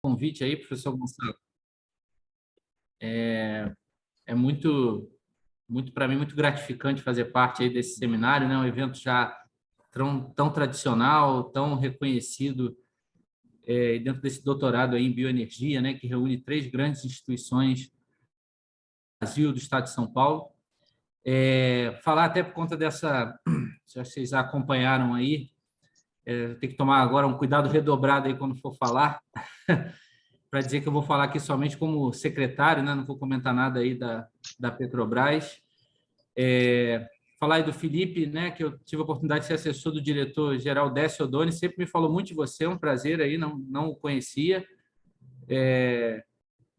Convite aí, professor Gonçalo. É muito para mim, muito gratificante fazer parte aí desse seminário, né? Um evento já tão tradicional, tão reconhecido, dentro desse doutorado aí em bioenergia, né? Que reúne três grandes instituições do Brasil, do Estado de São Paulo. Falar até por conta dessa, se vocês acompanharam aí, tem que tomar agora um cuidado redobrado aí quando for falar, para dizer que eu vou falar aqui somente como secretário, né? Não vou comentar nada aí da Petrobras. Falar aí do Felipe, né? Que eu tive a oportunidade de ser assessor do diretor-geral Décio Oddoni, sempre me falou muito de você, é um prazer aí, não o conhecia.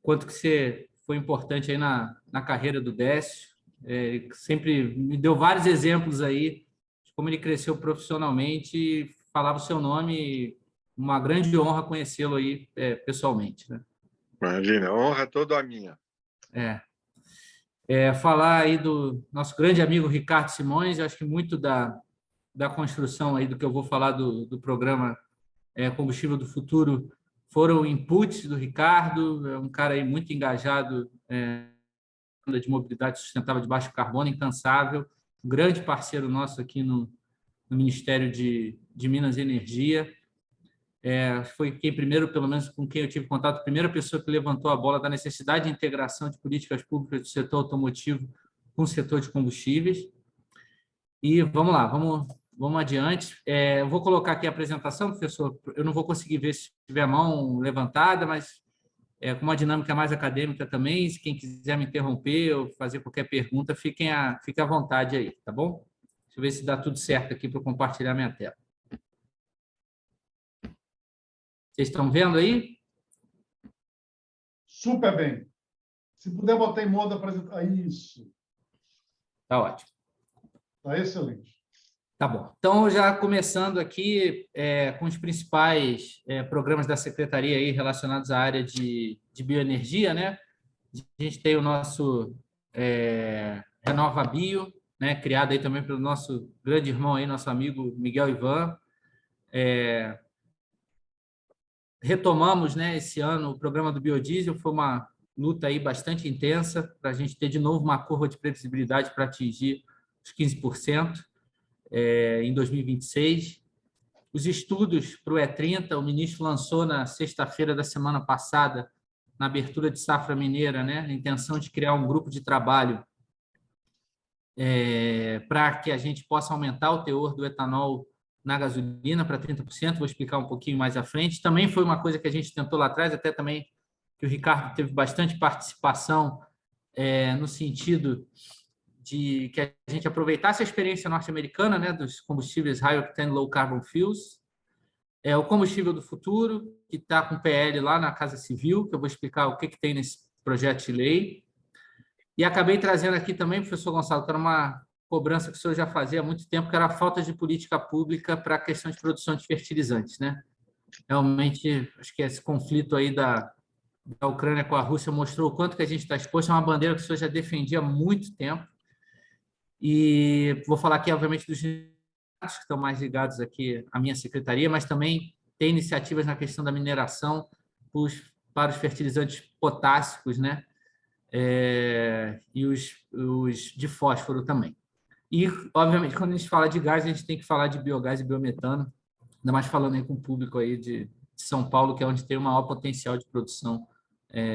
Quanto que você foi importante aí na carreira do Décio. Ele sempre me deu vários exemplos aí de como ele cresceu profissionalmente, falava o seu nome, uma grande honra conhecê-lo aí pessoalmente, né? Imagina, honra toda a minha. Falar aí do nosso grande amigo Ricardo Simões, eu acho que muito da construção aí do que eu vou falar do programa Combustível do Futuro foram inputs do Ricardo, é um cara aí muito engajado de mobilidade sustentável de baixo carbono, incansável, um grande parceiro nosso aqui no Ministério de Minas e Energia. Foi quem primeiro, pelo menos com quem eu tive contato, a primeira pessoa que levantou a bola da necessidade de integração de políticas públicas do setor automotivo com o setor de combustíveis. E vamos lá, vamos adiante. Eu vou colocar aqui a apresentação, professor. Eu não vou conseguir ver se tiver a mão levantada, mas com uma dinâmica mais acadêmica também. Se quem quiser me interromper ou fazer qualquer pergunta, fique à vontade aí, tá bom? Deixa eu ver se dá tudo certo aqui para eu compartilhar minha tela. Vocês estão vendo aí? Super bem. Se puder botar em modo apresentar isso. Tá ótimo. Tá excelente. Tá bom. Então, já começando aqui com os principais programas da Secretaria aí relacionados à área de bioenergia, né? A gente tem o nosso Renova Bio, né? Criado aí também pelo nosso grande irmão aí, nosso amigo Miguel Ivan. Retomamos, né, esse ano o programa do biodiesel, foi uma luta aí bastante intensa para a gente ter de novo uma curva de previsibilidade para atingir os 15%. Em 2026. Os estudos para o E30, o ministro lançou na sexta-feira da semana passada, na abertura de safra mineira, né, a intenção de criar um grupo de trabalho para que a gente possa aumentar o teor do etanol na gasolina para 30%, vou explicar um pouquinho mais à frente. Também foi uma coisa que a gente tentou lá atrás, até também que o Ricardo teve bastante participação no sentido de que a gente aproveitasse a experiência norte-americana, né, dos combustíveis High Octane Low Carbon Fuels, o combustível do futuro, que está com PL lá na Casa Civil, que eu vou explicar o que tem nesse projeto de lei. E acabei trazendo aqui também, professor Gonçalo, que era uma cobrança que o senhor já fazia há muito tempo, que era a falta de política pública para a questão de produção de fertilizantes, né? Realmente, acho que esse conflito aí da Ucrânia com a Rússia mostrou o quanto que a gente está exposto. É uma bandeira que o senhor já defendia há muito tempo. E vou falar aqui, obviamente, dos que estão mais ligados aqui à minha secretaria, mas também tem iniciativas na questão da mineração para os fertilizantes potássicos, né? E os de fósforo também. E, obviamente, quando a gente fala de gás, a gente tem que falar de biogás e biometano, ainda mais falando aí com o público aí de São Paulo, que é onde tem o maior potencial de produção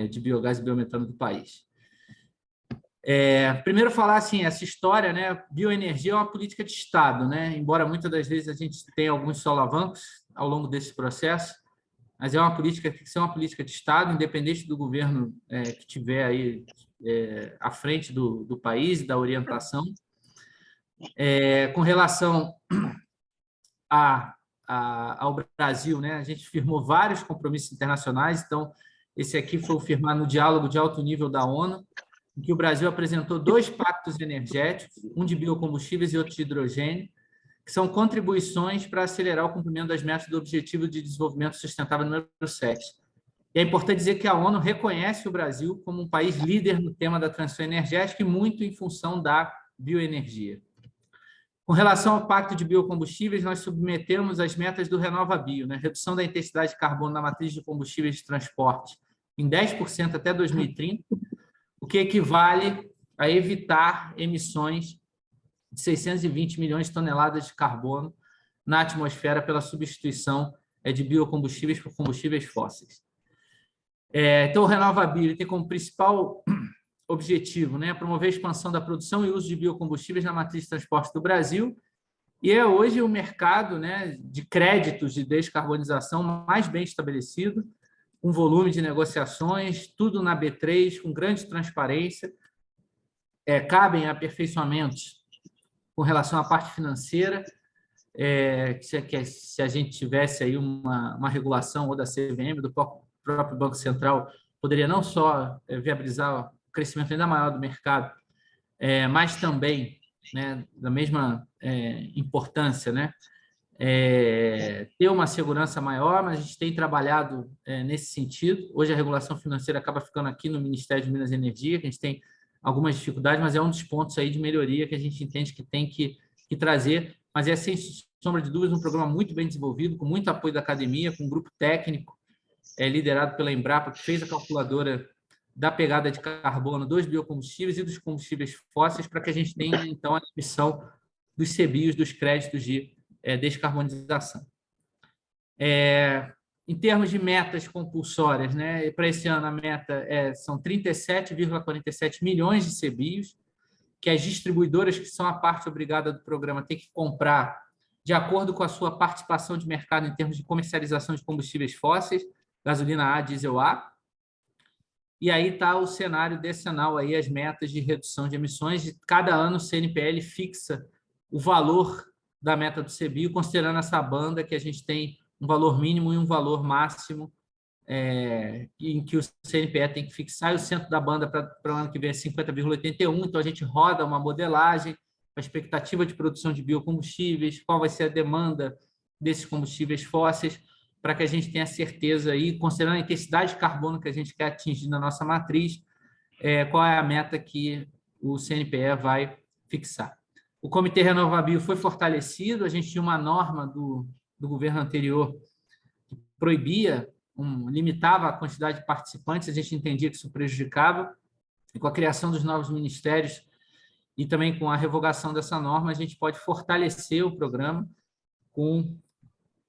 de biogás e biometano do país. Primeiro falar assim, essa história, né? Bioenergia é uma política de Estado, né? Embora muitas das vezes a gente tenha alguns solavancos ao longo desse processo, mas é uma política que tem que ser uma política de Estado, independente do governo que tiver aí à frente do país e da orientação. Com relação ao Brasil, né? A gente firmou vários compromissos internacionais, então esse aqui foi o firmar no diálogo de alto nível da ONU, em que o Brasil apresentou 2 pactos energéticos, um de biocombustíveis e outro de hidrogênio, que são contribuições para acelerar o cumprimento das metas do Objetivo de Desenvolvimento Sustentável número 7. E é importante dizer que a ONU reconhece o Brasil como um país líder no tema da transição energética e muito em função da bioenergia. Com relação ao Pacto de Biocombustíveis, nós submetemos as metas do RenovaBio, né? Redução da intensidade de carbono na matriz de combustíveis de transporte em 10% até 2030, o que equivale a evitar emissões de 620 milhões de toneladas de carbono na atmosfera pela substituição de biocombustíveis por combustíveis fósseis. Então, o RenovaBio tem como principal objetivo, né, promover a expansão da produção e uso de biocombustíveis na matriz de transporte do Brasil, e é hoje o mercado, né, de créditos de descarbonização mais bem estabelecido, com volume de negociações, tudo na B3, com grande transparência. Cabem aperfeiçoamentos com relação à parte financeira, que se a gente tivesse aí uma regulação ou da CVM, do próprio Banco Central, poderia não só viabilizar o crescimento ainda maior do mercado, mas também, né, da mesma importância, né, ter uma segurança maior, mas a gente tem trabalhado nesse sentido. Hoje a regulação financeira acaba ficando aqui no Ministério de Minas e Energia, que a gente tem algumas dificuldades, mas é um dos pontos aí de melhoria que a gente entende que tem que trazer, mas sem sombra de dúvidas um programa muito bem desenvolvido, com muito apoio da academia, com um grupo técnico liderado pela Embrapa, que fez a calculadora da pegada de carbono dos biocombustíveis e dos combustíveis fósseis, para que a gente tenha, então, a emissão dos CBIOs, dos créditos de descarbonização. Em termos de metas compulsórias, né, para esse ano a meta são 37,47 milhões de CBIOs, que as distribuidoras, que são a parte obrigada do programa, têm que comprar de acordo com a sua participação de mercado em termos de comercialização de combustíveis fósseis, gasolina A, diesel A. E aí está o cenário decenal, aí, as metas de redução de emissões. De cada ano o CNPL fixa o valor da meta do CBIO, considerando essa banda que a gente tem um valor mínimo e um valor máximo em que o CNPE tem que fixar, e o centro da banda para o ano que vem é 50,81, então a gente roda uma modelagem, a expectativa de produção de biocombustíveis, qual vai ser a demanda desses combustíveis fósseis, para que a gente tenha certeza aí, considerando a intensidade de carbono que a gente quer atingir na nossa matriz, qual é a meta que o CNPE vai fixar. O Comitê RenovaBio foi fortalecido, a gente tinha uma norma do governo anterior que proibia, limitava a quantidade de participantes, a gente entendia que isso prejudicava, e com a criação dos novos ministérios e também com a revogação dessa norma, a gente pode fortalecer o programa com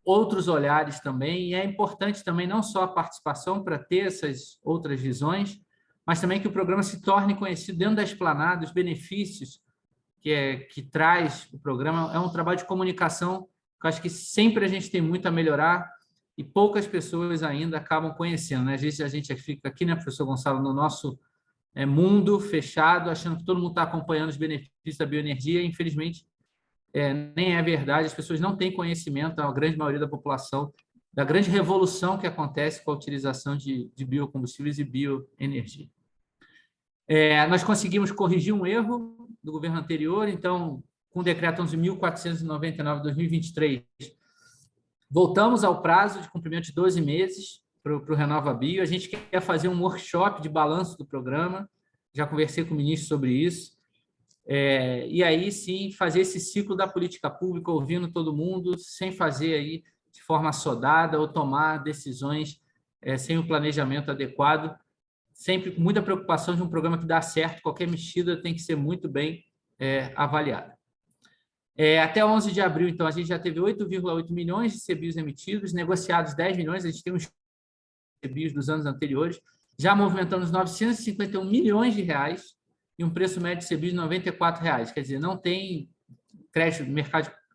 outros olhares também, e é importante também não só a participação para ter essas outras visões, mas também que o programa se torne conhecido dentro da esplanada, os benefícios que traz o programa. É um trabalho de comunicação que eu acho que sempre a gente tem muito a melhorar e poucas pessoas ainda acabam conhecendo, né? Às vezes a gente fica aqui, né, professor Gonçalo, no nosso mundo fechado, achando que todo mundo está acompanhando os benefícios da bioenergia, e, infelizmente, nem é verdade, as pessoas não têm conhecimento, a grande maioria da população, da grande revolução que acontece com a utilização de biocombustíveis e bioenergia. Nós conseguimos corrigir um erro do governo anterior, então, com o decreto 11.499 de 2023, voltamos ao prazo de cumprimento de 12 meses para o RenovaBio. A gente quer fazer um workshop de balanço do programa, já conversei com o ministro sobre isso, e aí sim fazer esse ciclo da política pública, ouvindo todo mundo, sem fazer aí de forma assodada ou tomar decisões sem o planejamento adequado, sempre com muita preocupação de um programa que dá certo, qualquer mexida tem que ser muito bem avaliada. Até 11 de abril, então, a gente já teve 8,8 milhões de CBIOs emitidos, negociados 10 milhões, a gente tem uns CBIOs dos anos anteriores, já movimentamos 951 milhões de reais e um preço médio de CBIOs de R$ 94,00. Quer dizer, não tem crédito,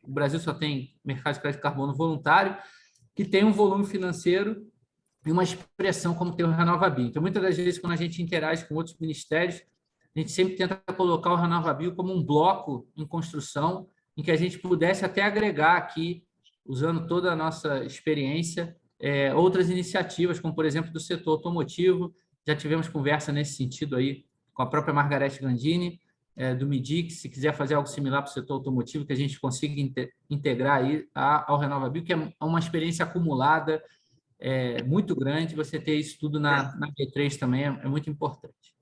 o Brasil só tem mercado de crédito de carbono voluntário, que tem um volume financeiro e uma expressão como tem o RenovaBio. Então, muitas das vezes, quando a gente interage com outros ministérios, a gente sempre tenta colocar o RenovaBio como um bloco em construção, em que a gente pudesse até agregar aqui, usando toda a nossa experiência, outras iniciativas, como, por exemplo, do setor automotivo. Já tivemos conversa nesse sentido aí com a própria Margarete Gandini, do MIDIC, se quiser fazer algo similar para o setor automotivo, que a gente consiga integrar aí ao RenovaBio, que é uma experiência acumulada muito grande. Você ter isso tudo na B3 também é muito importante.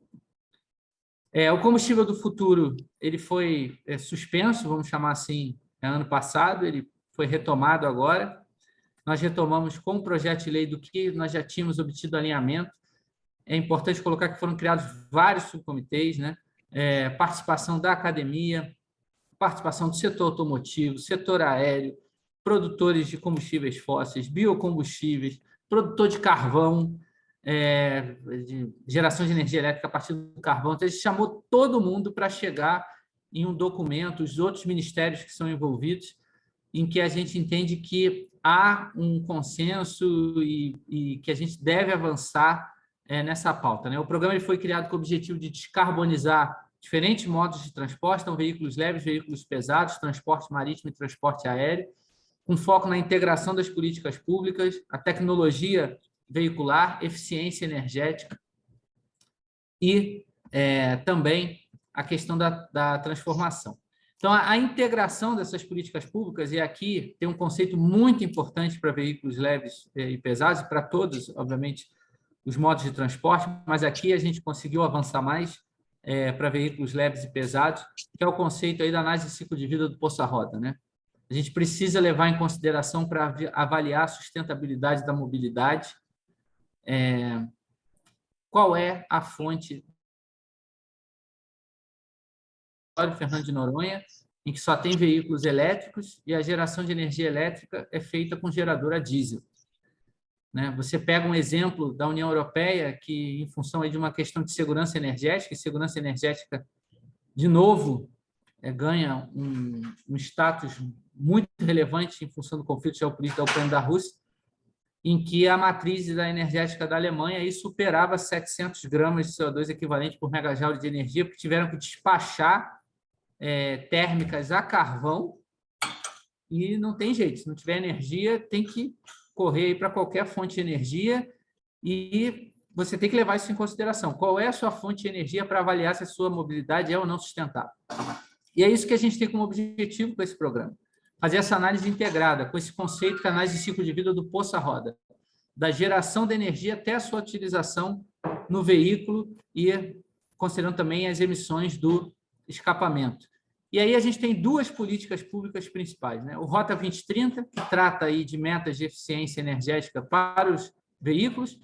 O combustível do futuro ele foi suspenso, vamos chamar assim, ano passado, ele foi retomado agora. Nós retomamos com o projeto de lei do que nós já tínhamos obtido alinhamento. É importante colocar que foram criados vários subcomitês, né? Participação da academia, participação do setor automotivo, setor aéreo, produtores de combustíveis fósseis, biocombustíveis, produtor de carvão, de geração de energia elétrica a partir do carvão. Então, a gente chamou todo mundo para chegar em um documento, os outros ministérios que são envolvidos, em que a gente entende que há um consenso e que a gente deve avançar nessa pauta, né? O programa ele foi criado com o objetivo de descarbonizar diferentes modos de transporte, então veículos leves, veículos pesados, transporte marítimo e transporte aéreo, com foco na integração das políticas públicas, a tecnologia veicular, eficiência energética e também a questão da transformação. Então, a integração dessas políticas públicas, e aqui tem um conceito muito importante para veículos leves e pesados, e para todos, obviamente, os modos de transporte, mas aqui a gente conseguiu avançar mais para veículos leves e pesados, que é o conceito aí da análise de ciclo de vida do Poça-Roda, né? A gente precisa levar em consideração para avaliar a sustentabilidade da mobilidade, qual é a fonte Fernando de Noronha, em que só tem veículos elétricos e a geração de energia elétrica é feita com gerador a diesel. Você pega um exemplo da União Europeia que, em função aí de uma questão de segurança energética, e segurança energética, de novo, ganha um status muito relevante em função do conflito geopolítico da Ucrânia e da Rússia, em que a matriz energética da Alemanha aí superava 700 gramas de CO2 equivalente por megajoule de energia, porque tiveram que despachar térmicas a carvão e não tem jeito. Se não tiver energia, tem que correr para qualquer fonte de energia e você tem que levar isso em consideração. Qual é a sua fonte de energia para avaliar se a sua mobilidade é ou não sustentável? E é isso que a gente tem como objetivo com esse programa. Fazer essa análise integrada com esse conceito que é a análise de ciclo de vida do Poça-Roda, da geração de energia até a sua utilização no veículo e considerando também as emissões do escapamento. E aí a gente tem duas políticas públicas principais, né? O Rota 2030, que trata aí de metas de eficiência energética para os veículos,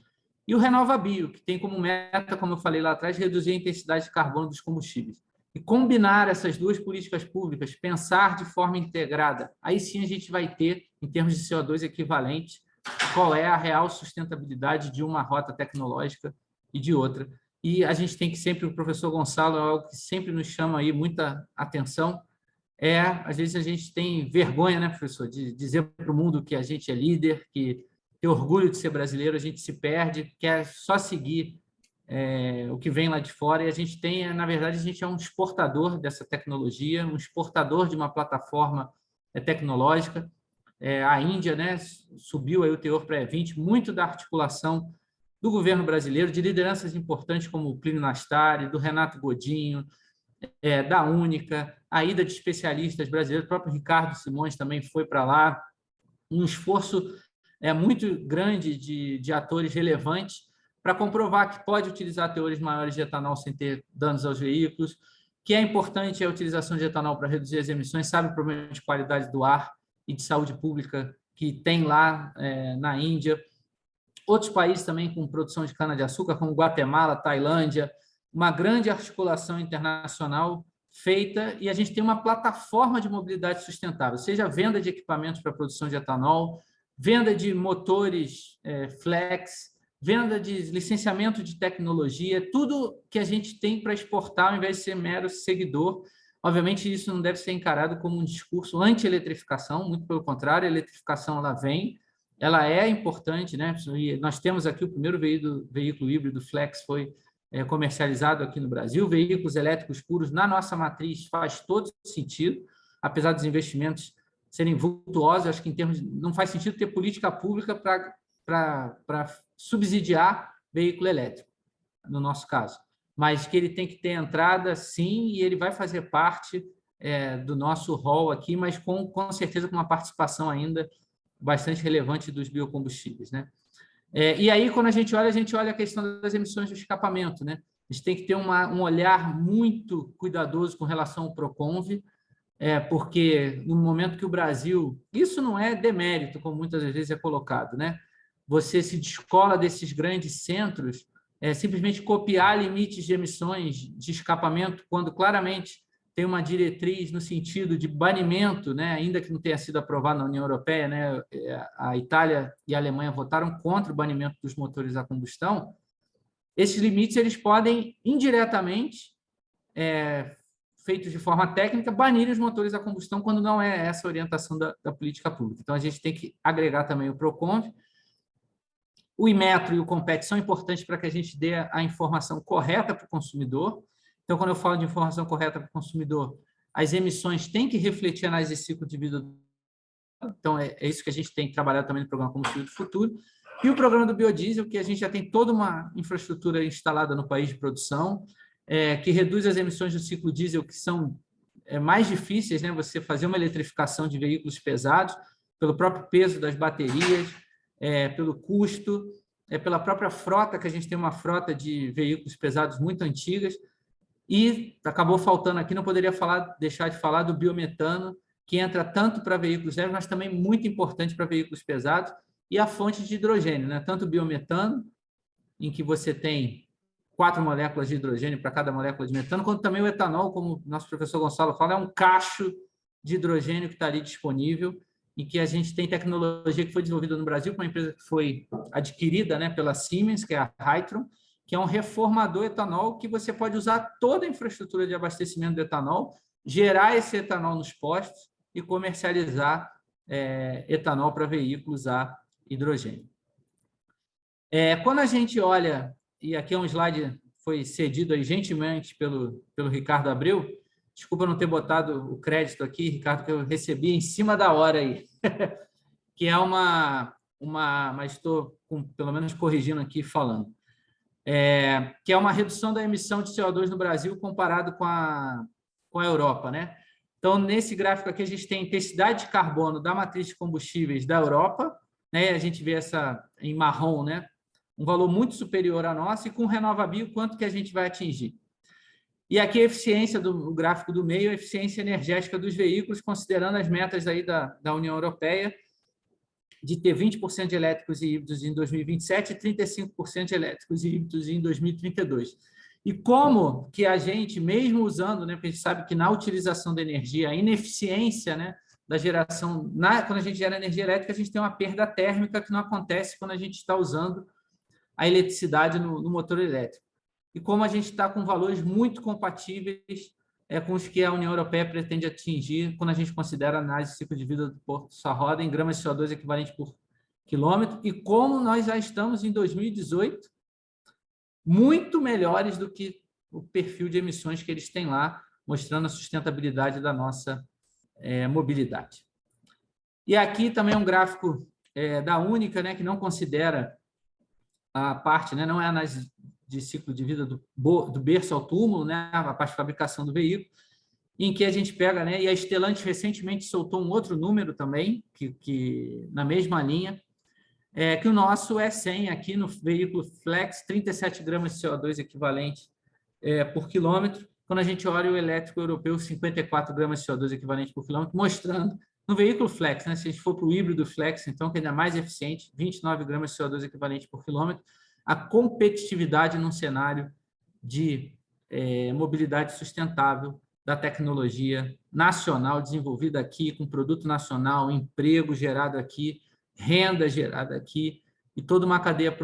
e o RenovaBio, que tem como meta, como eu falei lá atrás, reduzir a intensidade de carbono dos combustíveis. E combinar essas duas políticas públicas, pensar de forma integrada, aí sim a gente vai ter, em termos de CO2 equivalente, qual é a real sustentabilidade de uma rota tecnológica e de outra. E a gente tem que sempre, o professor Gonçalo, é algo que sempre nos chama aí muita atenção, às vezes a gente tem vergonha, né, professor, de dizer para o mundo que a gente é líder, que tem orgulho de ser brasileiro, a gente se perde, quer só seguir o que vem lá de fora, e a gente tem, na verdade, a gente é um exportador dessa tecnologia, um exportador de uma plataforma tecnológica. A Índia, né, subiu aí o teor pré-20, muito da articulação do governo brasileiro, de lideranças importantes como o Plínio Nastari, do Renato Godinho, da Única, a ida de especialistas brasileiros, o próprio Ricardo Simões também foi para lá, um esforço muito grande de atores relevantes para comprovar que pode utilizar teores maiores de etanol sem ter danos aos veículos, que é importante a utilização de etanol para reduzir as emissões, sabe o problema de qualidade do ar e de saúde pública que tem lá na Índia. Outros países também com produção de cana-de-açúcar, como Guatemala, Tailândia, uma grande articulação internacional feita, e a gente tem uma plataforma de mobilidade sustentável, seja venda de equipamentos para produção de etanol, venda de motores flex, venda de licenciamento de tecnologia, tudo que a gente tem para exportar ao invés de ser mero seguidor. Obviamente, isso não deve ser encarado como um discurso anti-eletrificação, muito pelo contrário, a eletrificação ela vem, ela é importante, né? E nós temos aqui o primeiro veículo híbrido flex foi comercializado aqui no Brasil, veículos elétricos puros na nossa matriz faz todo sentido, apesar dos investimentos serem vultuosos, acho que em termos não faz sentido ter política pública para subsidiar veículo elétrico, no nosso caso, mas que ele tem que ter entrada, sim, e ele vai fazer parte do nosso rol aqui, mas com certeza com uma participação ainda bastante relevante dos biocombustíveis, né? E aí, quando a gente olha a questão das emissões do escapamento, né? A gente tem que ter um olhar muito cuidadoso com relação ao Proconv, porque no momento que o Brasil... Isso não é demérito, como muitas vezes é colocado, né? Você se descola desses grandes centros, simplesmente copiar limites de emissões de escapamento, quando claramente tem uma diretriz no sentido de banimento, né? Ainda que não tenha sido aprovado na União Europeia, né? A Itália e a Alemanha votaram contra o banimento dos motores a combustão. Esses limites eles podem indiretamente, feitos de forma técnica, banir os motores a combustão quando não é essa a orientação da política pública. Então, a gente tem que agregar também o Proconv. O Inmetro e o Compet são importantes para que a gente dê a informação correta para o consumidor. Então, quando eu falo de informação correta para o consumidor, as emissões têm que refletir a análise de ciclo de vida. Então, é isso que a gente tem que trabalhar também no programa Combustível do Futuro. E o programa do biodiesel, que a gente já tem toda uma infraestrutura instalada no país de produção, que reduz as emissões do ciclo diesel, que são mais difíceis, né? Você fazer uma eletrificação de veículos pesados, pelo próprio peso das baterias, pelo custo, pela própria frota, que a gente tem uma frota de veículos pesados muito antigas. E acabou faltando aqui, não poderia deixar de falar do biometano, que entra tanto para veículos leves, mas também muito importante para veículos pesados, e a fonte de hidrogênio, né? Tanto o biometano, em que você tem 4 moléculas de hidrogênio para cada molécula de metano, quanto também o etanol, como o nosso professor Gonçalo fala, é um cacho de hidrogênio que está ali disponível, e que a gente tem tecnologia que foi desenvolvida no Brasil por uma empresa que foi adquirida, né, pela Siemens, que é a Hytron, que é um reformador etanol que você pode usar toda a infraestrutura de abastecimento de etanol, gerar esse etanol nos postos e comercializar etanol para veículos a hidrogênio. Quando a gente olha, e aqui é um slide foi cedido aí gentilmente pelo Ricardo Abreu, desculpa não ter botado o crédito aqui, Ricardo, que eu recebi em cima da hora aí, que é mas estou pelo menos corrigindo aqui falando, que é uma redução da emissão de CO2 no Brasil comparado com a Europa, né? Então, nesse gráfico aqui, a gente tem a intensidade de carbono da matriz de combustíveis da Europa, né? A gente vê essa em marrom, né? Um valor muito superior à nossa, e com o RenovaBio, quanto que a gente vai atingir. E aqui a eficiência do gráfico do meio, a eficiência energética dos veículos, considerando as metas aí da União Europeia, de ter 20% de elétricos e híbridos em 2027 e 35% de elétricos e híbridos em 2032. E como que a gente, mesmo usando, né, porque a gente sabe que na utilização da energia, a ineficiência, né, da geração, quando a gente gera energia elétrica, a gente tem uma perda térmica que não acontece quando a gente está usando a eletricidade no motor elétrico. E como a gente está com valores muito compatíveis com os que a União Europeia pretende atingir quando a gente considera a análise de ciclo de vida do Poça Roda em gramas de CO2 equivalente por quilômetro, e como nós já estamos em 2018 muito melhores do que o perfil de emissões que eles têm lá, mostrando a sustentabilidade da nossa mobilidade. E aqui também é um gráfico da Única, né, que não considera a parte, né, não é a análise de ciclo de vida do berço ao túmulo, né, a parte de fabricação do veículo, em que a gente pega, né, e a Stellantis recentemente soltou um outro número também, que na mesma linha, que o nosso é 100 aqui no veículo Flex, 37 gramas de CO2 equivalente por quilômetro. Quando a gente olha o elétrico europeu, 54 gramas de CO2 equivalente por quilômetro, mostrando no veículo Flex, né, se a gente for para o híbrido Flex, então, que ainda é mais eficiente, 29 gramas de CO2 equivalente por quilômetro, a competitividade num cenário de mobilidade sustentável da tecnologia nacional desenvolvida aqui, com produto nacional, emprego gerado aqui, renda gerada aqui, e toda uma cadeia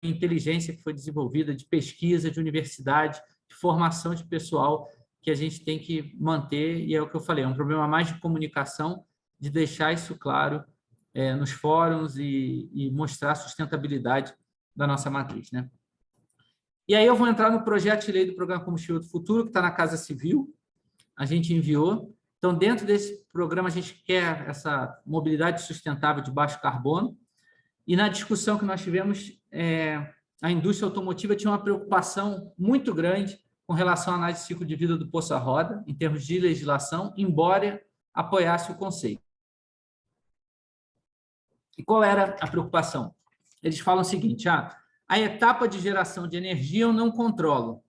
de inteligência que foi desenvolvida, de pesquisa, de universidade, de formação de pessoal, que a gente tem que manter, e é o que eu falei, é um problema mais de comunicação, de deixar isso claro nos fóruns e mostrar a sustentabilidade da nossa matriz, né? E aí eu vou entrar no projeto de lei do Programa Combustível do Futuro, que está na Casa Civil, a gente enviou. Então, dentro desse programa, a gente quer essa mobilidade sustentável de baixo carbono, e na discussão que nós tivemos, a indústria automotiva tinha uma preocupação muito grande com relação à análise de ciclo de vida do Poça Roda, em termos de legislação, embora apoiasse o conceito. E qual era a preocupação? Eles falam o seguinte, A etapa de geração de energia eu não controlo.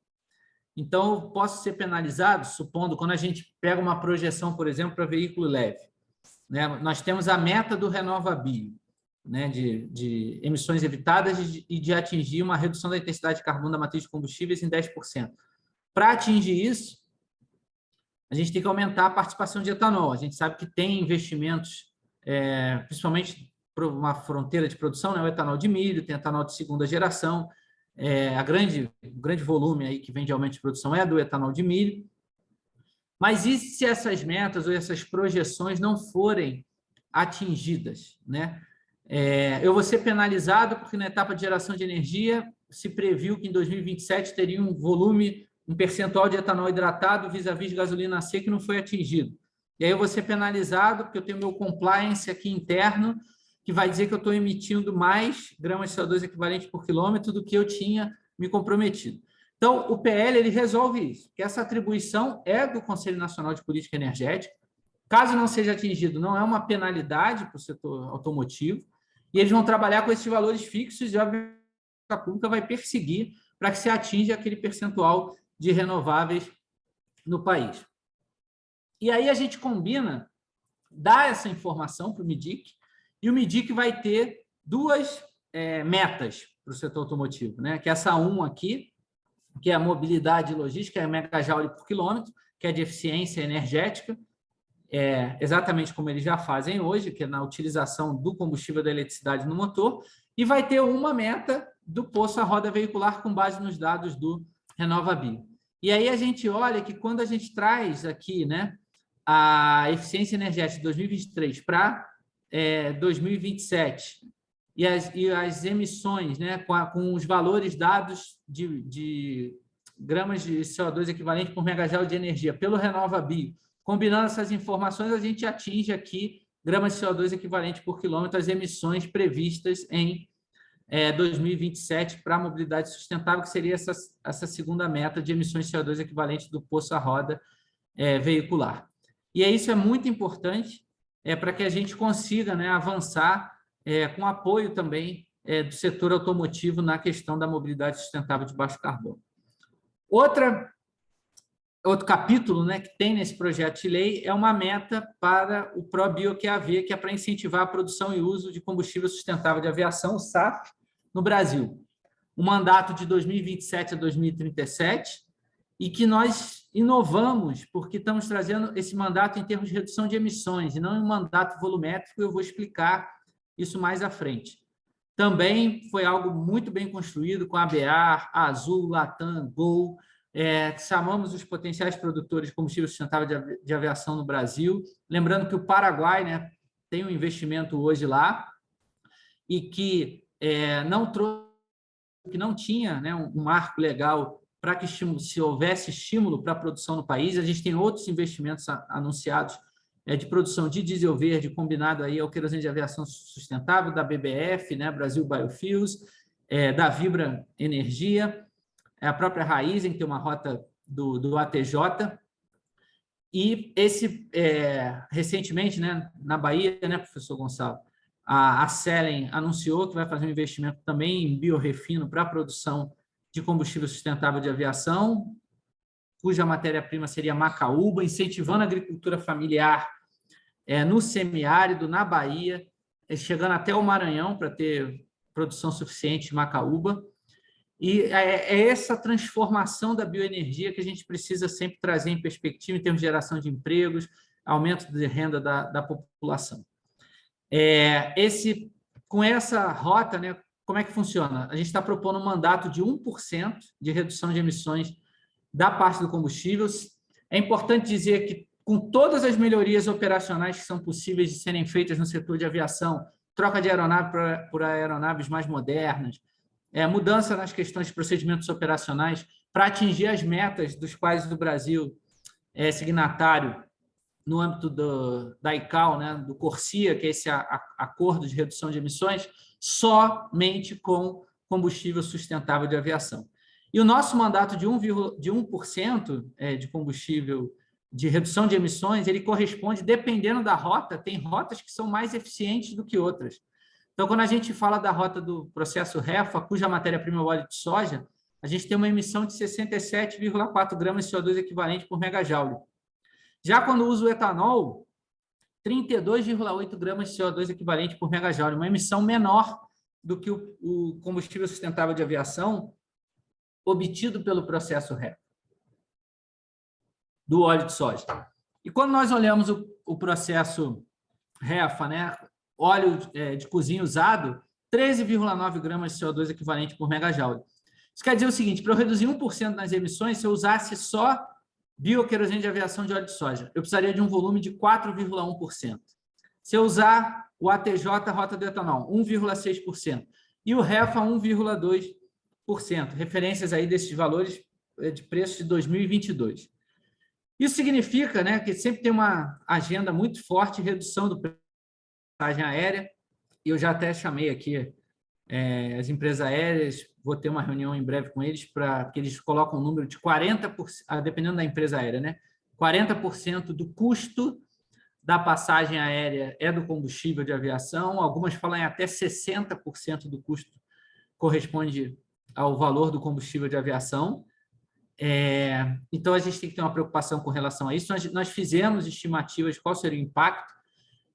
Então, eu posso ser penalizado, supondo, quando a gente pega uma projeção, por exemplo, para veículo leve. Né? Nós temos a meta do RenovaBio, né? de emissões evitadas e de atingir uma redução da intensidade de carbono da matriz de combustíveis em 10%. Para atingir isso, a gente tem que aumentar a participação de etanol. A gente sabe que tem investimentos, principalmente para uma fronteira de produção, né? O etanol de milho, tem etanol de segunda geração. O grande volume aí que vem de aumento de produção é do etanol de milho. Mas e se essas metas ou essas projeções não forem atingidas, né? Eu vou ser penalizado porque na etapa de geração de energia se previu que em 2027 teria um percentual de etanol hidratado vis-à-vis de gasolina seca que não foi atingido. E aí eu vou ser penalizado porque eu tenho meu compliance aqui interno, que vai dizer que eu estou emitindo mais gramas de CO2 equivalente por quilômetro do que eu tinha me comprometido. Então, o PL ele resolve isso, que essa atribuição é do Conselho Nacional de Política Energética. Caso não seja atingido, não é uma penalidade para o setor automotivo, e eles vão trabalhar com esses valores fixos e a pública vai perseguir para que se atinja aquele percentual de renováveis no país. E aí a gente combina, dá essa informação para o MIDIC, e o MIDIC vai ter duas metas para o setor automotivo, né? Que é essa 1 aqui, que é a mobilidade e logística, é megajoule por quilômetro, que é de eficiência energética, exatamente como eles já fazem hoje, que é na utilização do combustível da eletricidade no motor, e vai ter uma meta do poço à roda veicular com base nos dados do RenovaBio. E aí a gente olha que quando a gente traz aqui, né, a eficiência energética de 2023 para 2027 e as emissões, né, com os valores dados de gramas de CO2 equivalente por megajoule de energia pelo RenovaBio, combinando essas informações, a gente atinge aqui gramas de CO2 equivalente por quilômetro as emissões previstas em 2027 para a mobilidade sustentável, que seria essa segunda meta de emissões de CO2 equivalente do poço à roda veicular. E isso é muito importante para que a gente consiga, né, avançar com apoio também do setor automotivo na questão da mobilidade sustentável de baixo carbono. Outro capítulo, né, que tem nesse projeto de lei é uma meta para o ProBioQAV, que é para incentivar a produção e uso de combustível sustentável de aviação, o SAF, no Brasil. Um mandato de 2027 a 2037, e que nós inovamos, porque estamos trazendo esse mandato em termos de redução de emissões, e não em um mandato volumétrico, eu vou explicar isso mais à frente. Também foi algo muito bem construído com a ABAR, a Azul, Latam, Gol. Chamamos os potenciais produtores de combustível sustentável de aviação no Brasil. Lembrando que o Paraguai, né, tem um investimento hoje lá e que não tinha, né, um marco legal para que se houvesse estímulo para a produção no país. A gente tem outros investimentos anunciados de produção de diesel verde combinado aí ao querosene de aviação sustentável, da BBF, né, Brasil Biofuels, da Vibra Energia, a própria Raizen, que tem uma rota do ATJ. E recentemente, né, na Bahia, né, professor Gonçalo, a Selen anunciou que vai fazer um investimento também em biorefino para a produção de combustível sustentável de aviação, cuja matéria-prima seria macaúba, incentivando a agricultura familiar no semiárido, na Bahia, chegando até o Maranhão para ter produção suficiente de macaúba. E é essa transformação da bioenergia que a gente precisa sempre trazer em perspectiva em termos de geração de empregos, aumento de renda da população. Com essa rota, né, como é que funciona? A gente está propondo um mandato de 1% de redução de emissões da parte do combustível. É importante dizer que, com todas as melhorias operacionais que são possíveis de serem feitas no setor de aviação, troca de aeronave por aeronaves mais modernas, mudança nas questões de procedimentos operacionais para atingir as metas dos quais o Brasil é signatário no âmbito da ICAO, né, do CORSIA, que é esse acordo de redução de emissões, somente com combustível sustentável de aviação. E o nosso mandato de 1% de combustível de redução de emissões, ele corresponde, dependendo da rota, tem rotas que são mais eficientes do que outras. Então, quando a gente fala da rota do processo REFA, cuja matéria-prima é o óleo de soja, a gente tem uma emissão de 67,4 gramas de CO2 equivalente por megajoule. Já quando usa o etanol, 32,8 gramas de CO2 equivalente por megajoule, uma emissão menor do que o combustível sustentável de aviação obtido pelo processo REFA, do óleo de soja. E quando nós olhamos o processo REFA, né, óleo de cozinha usado, 13,9 gramas de CO2 equivalente por megajoule. Isso quer dizer o seguinte, para eu reduzir 1% nas emissões, se eu usasse só bioquerosene de aviação de óleo de soja, eu precisaria de um volume de 4,1%. Se eu usar o ATJ, rota do etanol, 1,6%. E o REFA, 1,2%. Referências aí desses valores de preço de 2022. Isso significa, né, que sempre tem uma agenda muito forte de redução do preço da passagem aérea. E eu já até chamei aqui as empresas aéreas, vou ter uma reunião em breve com eles para que eles colocam um número de 40%, dependendo da empresa aérea, né? 40% do custo da passagem aérea é do combustível de aviação, algumas falam em até 60% do custo corresponde ao valor do combustível de aviação. Então, a gente tem que ter uma preocupação com relação a isso. Nós fizemos estimativas de qual seria o impacto.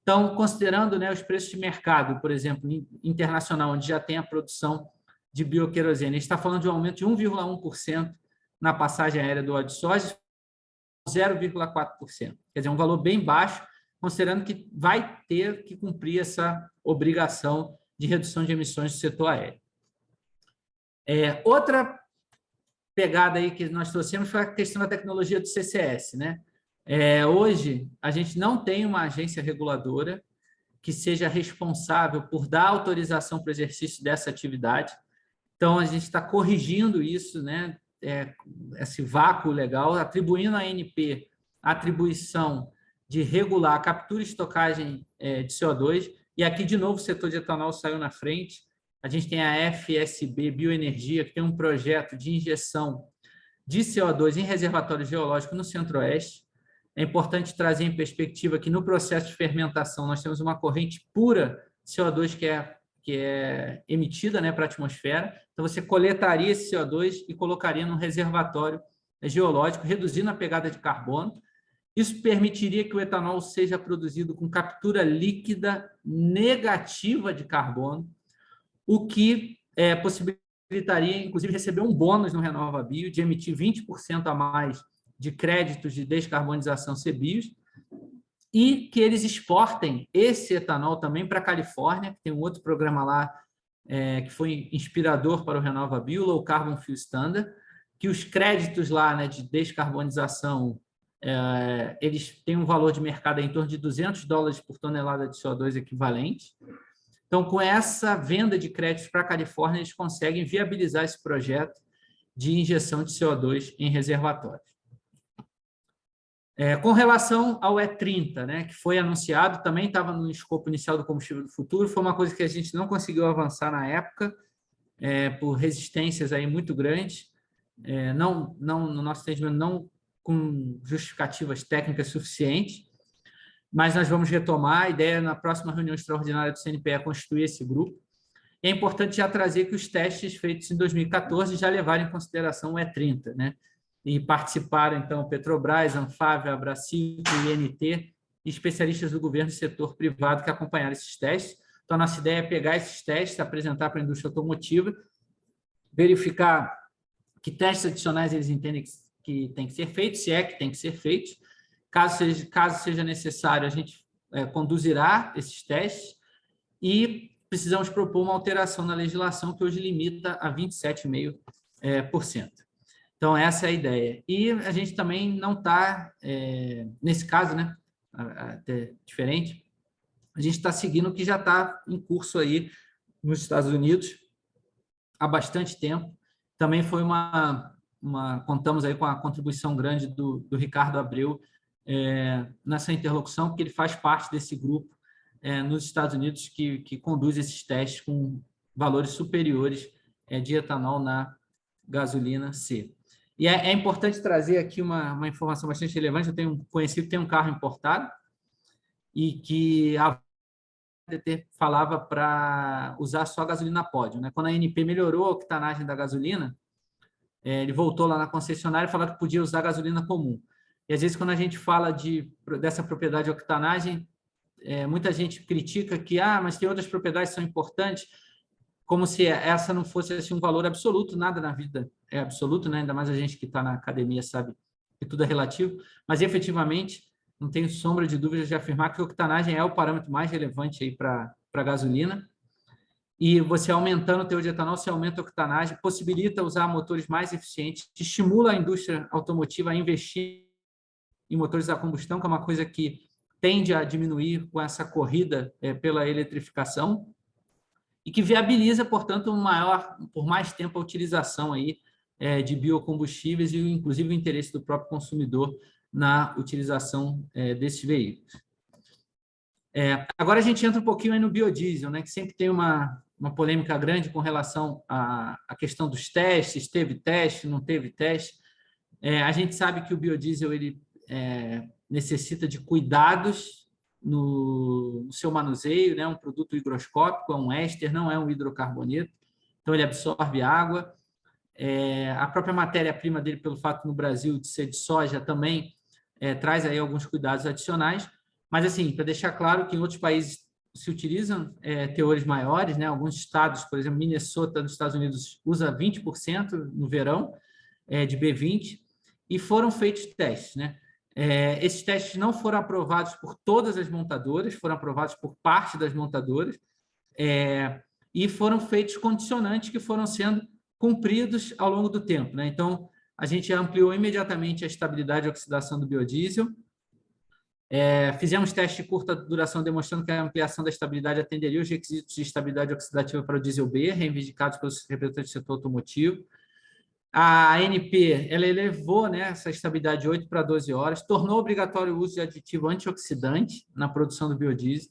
Então, considerando, né, os preços de mercado, por exemplo, internacional, onde já tem a produção de bioquerosene, a gente está falando de um aumento de 1,1% na passagem aérea do óleo de soja, 0,4%. Quer dizer, um valor bem baixo, considerando que vai ter que cumprir essa obrigação de redução de emissões do setor aéreo. Outra pegada aí que nós trouxemos foi a questão da tecnologia do CCS, né? Hoje, a gente não tem uma agência reguladora que seja responsável por dar autorização para o exercício dessa atividade. Então, a gente está corrigindo isso, né? Esse vácuo legal, atribuindo à ANP a atribuição de regular a captura e estocagem de CO2. E aqui, de novo, o setor de etanol saiu na frente. A gente tem a FSB Bioenergia, que tem um projeto de injeção de CO2 em reservatório geológico no Centro-Oeste. É importante trazer em perspectiva que no processo de fermentação nós temos uma corrente pura de CO2 que é emitida, né, para a atmosfera. Então, você coletaria esse CO2 e colocaria num reservatório geológico, reduzindo a pegada de carbono. Isso permitiria que o etanol seja produzido com captura líquida negativa de carbono, o que possibilitaria, inclusive, receber um bônus no RenovaBio de emitir 20% a mais de créditos de descarbonização CBIOS e que eles exportem esse etanol também para a Califórnia, que tem um outro programa lá que foi inspirador para o RenovaBio, Low Carbon Fuel Standard, que os créditos lá, né, de descarbonização, eles têm um valor de mercado em torno de $200 por tonelada de CO2 equivalente. Então, com essa venda de créditos para a Califórnia, eles conseguem viabilizar esse projeto de injeção de CO2 em reservatórios. Com relação ao E30, né, que foi anunciado, também estava no escopo inicial do combustível do futuro, foi uma coisa que a gente não conseguiu avançar na época, por resistências aí muito grandes, no nosso entendimento, não com justificativas técnicas suficientes, mas nós vamos retomar. A ideia na próxima reunião extraordinária do CNPE é constituir esse grupo. É importante já trazer que os testes feitos em 2014 já levaram em consideração o E30, né? E participaram, então, Petrobras, Anfávia, Abracico, INT, e especialistas do governo e setor privado que acompanharam esses testes. Então, a nossa ideia é pegar esses testes, apresentar para a indústria automotiva, verificar que testes adicionais eles entendem que tem que ser feitos, se é que tem que ser feitos. Caso seja necessário, a gente conduzirá esses testes e precisamos propor uma alteração na legislação que hoje limita a 27,5%. Então, essa é a ideia. E a gente também não está, nesse caso, né, até diferente, a gente está seguindo o que já está em curso aí nos Estados Unidos há bastante tempo. Também foi contamos aí com a contribuição grande do Ricardo Abreu nessa interlocução, porque ele faz parte desse grupo nos Estados Unidos que conduz esses testes com valores superiores de etanol na gasolina C. E é importante trazer aqui uma informação bastante relevante. Eu tenho conhecido que tem um carro importado e que falava para usar só gasolina pódio, né? Quando a ANP melhorou a octanagem da gasolina, ele voltou lá na concessionária e falou que podia usar gasolina comum. E às vezes, quando a gente fala dessa propriedade de octanagem, muita gente critica que, mas tem outras propriedades que são importantes, como se essa não fosse assim, um valor absoluto. Nada na vida é absoluto, né? Ainda mais a gente que está na academia sabe que tudo é relativo, mas efetivamente não tenho sombra de dúvida de afirmar que a octanagem é o parâmetro mais relevante aí para a gasolina. E você aumentando o teor de etanol, você aumenta a octanagem, possibilita usar motores mais eficientes, estimula a indústria automotiva a investir em motores a combustão, que é uma coisa que tende a diminuir com essa corrida pela eletrificação, e que viabiliza, portanto, por mais tempo a utilização aí, de biocombustíveis e, inclusive, o interesse do próprio consumidor na utilização desses veículos. Agora a gente entra um pouquinho aí no biodiesel, né, que sempre tem uma polêmica grande com relação à questão dos testes, teve teste, não teve teste. A gente sabe que o biodiesel ele, necessita de cuidados no seu manuseio, né, um produto higroscópico, é um éster, não é um hidrocarboneto, então ele absorve água. A própria matéria-prima dele, pelo fato no Brasil de ser de soja, também traz aí alguns cuidados adicionais. Mas, assim, para deixar claro que em outros países se utilizam teores maiores, né? Alguns estados, por exemplo, Minnesota, nos Estados Unidos, usa 20% no verão de B20, e foram feitos testes, né? Esses testes não foram aprovados por todas as montadoras, foram aprovados por parte das montadoras, e foram feitos condicionantes que foram sendo cumpridos ao longo do tempo, né? Então, a gente ampliou imediatamente a estabilidade de oxidação do biodiesel. Fizemos teste de curta duração demonstrando que a ampliação da estabilidade atenderia os requisitos de estabilidade oxidativa para o diesel B, reivindicados pelos representantes do setor automotivo. A ANP ela elevou, né, essa estabilidade de 8 para 12 horas, tornou obrigatório o uso de aditivo antioxidante na produção do biodiesel.